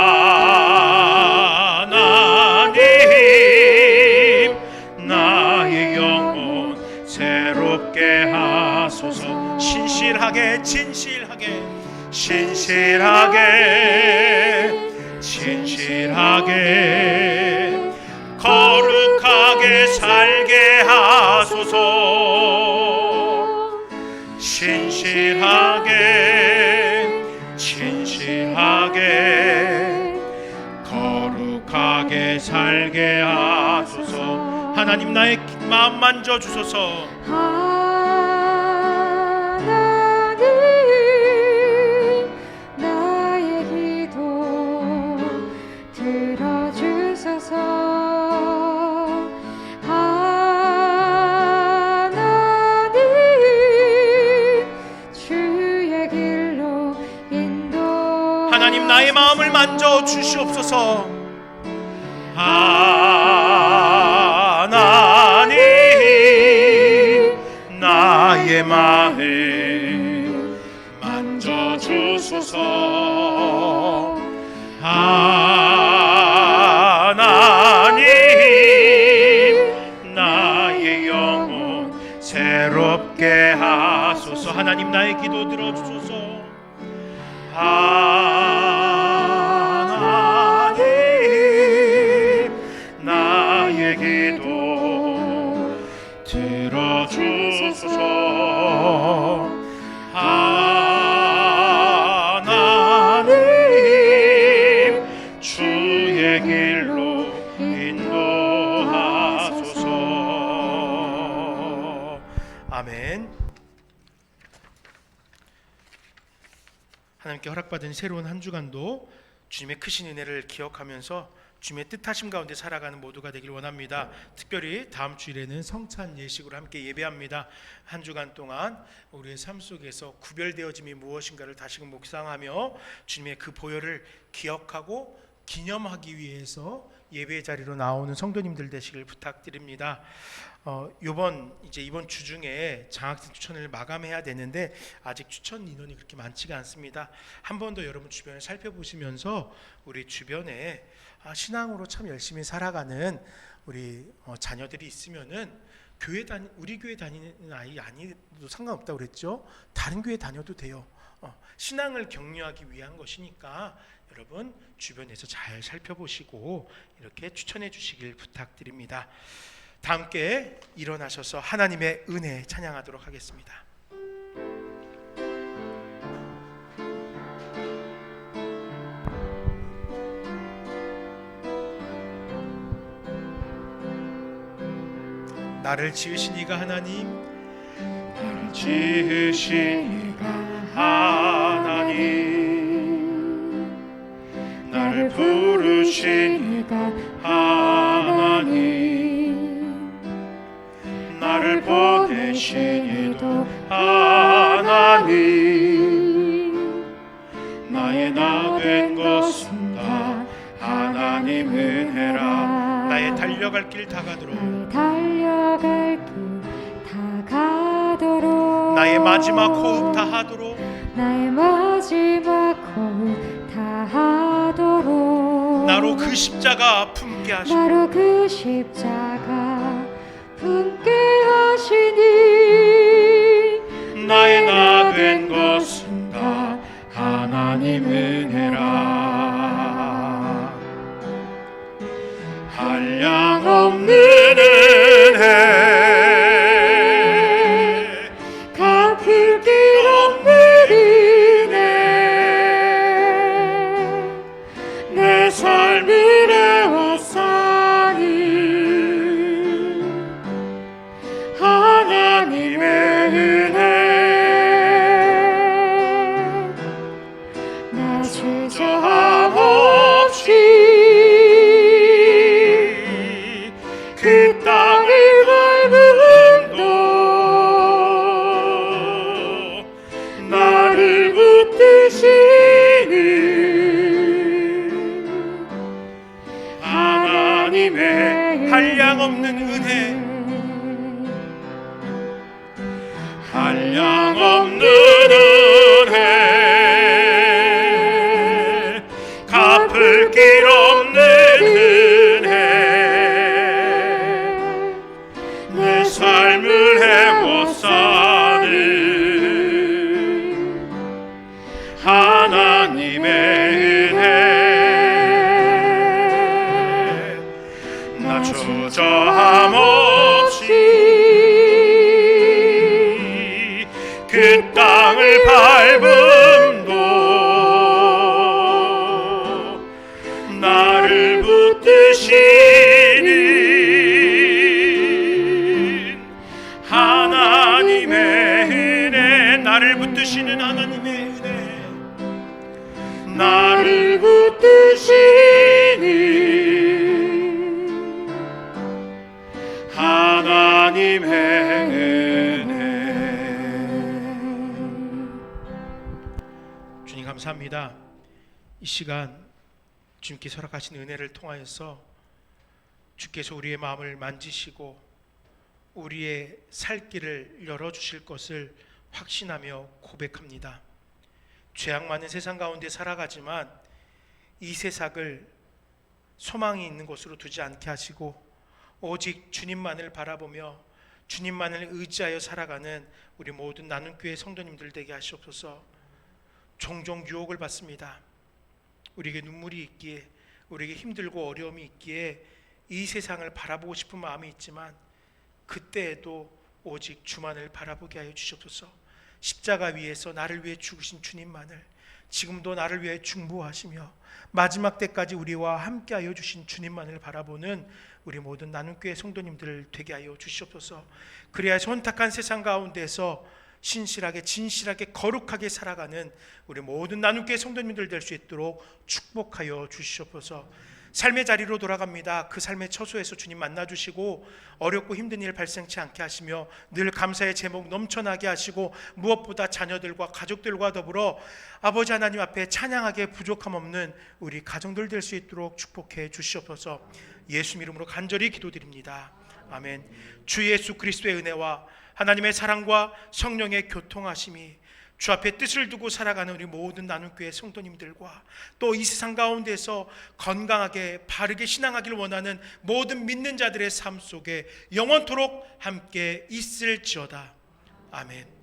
나의 영혼 새롭게 하소서. 신실하게 진실하게 신실하게 진실하게 거룩하게 살게 하소서. 신실하게 진실하게 거룩하게 살게 하소서. 하나님 나의 마음 만져주소서. 하나님 나의 기도 들어주소서. 하나님 나의 마음을 만져 주시옵소서. 하나님 나의 마음 만져 주소서. 하나님 나의 영혼 새롭게 하소서. 하나님 나의 기도 들어주소서. 하나님 나의 기도 들어주소서. 하나님 주의 길로 인도하소서. 아멘. 하나님께 허락받은 새로운 한 주간도 주님의 크신 은혜를 기억하면서 주님의 뜻하심 가운데 살아가는 모두가 되길 원합니다. 특별히 다음 주일에는 성찬 예식으로 함께 예배합니다. 한 주간 동안 우리의 삶 속에서 구별되어짐이 무엇인가를 다시금 묵상하며 주님의 그 보혈을 기억하고 기념하기 위해서 예배 자리로 나오는 성도님들 되시길 부탁드립니다. 이번 주 중에 장학생 추천을 마감해야 되는데 아직 추천 인원이 그렇게 많지가 않습니다. 한 번 더 여러분 주변을 살펴보시면서 우리 주변에 신앙으로 참 열심히 살아가는 우리 자녀들이 있으면은 우리 교회 다니는 아이 아니도 상관없다고 그랬죠. 다른 교회 다녀도 돼요. 신앙을 격려하기 위한 것이니까 여러분 주변에서 잘 살펴보시고 이렇게 추천해 주시길 부탁드립니다. 다 함께 일어나셔서 하나님의 은혜 찬양하도록 하겠습니다. 나를 지으신 이가 하나님, 나를 지으신 이가 하나님, 나를 부르신 이가 하나님, 되시니도 하나님, 나의 나 된 것은 다 하나님 은혜라. 나의 달려갈 길 다 가도록, 나의 달려갈 길 다 가도록, 나의 마지막 호흡 다 하도록, 나의 마지막 호흡 다 하도록, 나로 그 십자가 품게 하시고, 나로 그 십자가 품게 하시니 나의 나 된 것은 다 하나님 은혜라. 한량없는 은혜, 갚을 길 없는 은혜, 내 삶을 해왔사니 하나님의 은혜, 나 주저함 없이 그 땅을 밟음도 나를 붙드시는 하나님의 한량없는 은혜, 한량없는 은혜, 갚을 길 없는 은혜, 내 삶을 해워싸는 하나님의 은혜, 나 주저함 없이 그 땅을 밟음도 나를 붙드시는 하나님의 은혜, 나를 붙드시는 하나님의 은혜, 나를 붙드시는 하나님의 은혜. 주님 감사합니다. 이 시간 주님께서 허락하신 은혜를 통하여서 주께서 우리의 마음을 만지시고 우리의 살 길을 열어주실 것을 확신하며 고백합니다. 죄악 많은 세상 가운데 살아가지만 이 세상을 소망이 있는 곳으로 두지 않게 하시고 오직 주님만을 바라보며 주님만을 의지하여 살아가는 우리 모든 나눔교회 성도님들 되게 하시옵소서. 종종 유혹을 받습니다. 우리에게 눈물이 있기에, 우리에게 힘들고 어려움이 있기에 이 세상을 바라보고 싶은 마음이 있지만 그때에도 오직 주만을 바라보게 하여 주시옵소서. 십자가 위에서 나를 위해 죽으신 주님만을, 지금도 나를 위해 중보하시며 마지막 때까지 우리와 함께하여 주신 주님만을 바라보는 우리 모든 나눔교회 성도님들 되게 하여 주시옵소서. 그래야 혼탁한 세상 가운데서 신실하게 진실하게 거룩하게 살아가는 우리 모든 나눔교회 성도님들 될 수 있도록 축복하여 주시옵소서. 삶의 자리로 돌아갑니다. 그 삶의 처소에서 주님 만나주시고 어렵고 힘든 일 발생치 않게 하시며 늘 감사의 제목 넘쳐나게 하시고 무엇보다 자녀들과 가족들과 더불어 아버지 하나님 앞에 찬양하게 부족함 없는 우리 가정들 될 수 있도록 축복해 주시옵소서. 예수 이름으로 간절히 기도드립니다. 아멘. 주 예수 그리스도의 은혜와 하나님의 사랑과 성령의 교통하심이 주 앞에 뜻을 두고 살아가는 우리 모든 나눔교회 성도님들과 또 이 세상 가운데서 건강하게 바르게 신앙하기를 원하는 모든 믿는 자들의 삶 속에 영원토록 함께 있을지어다. 아멘.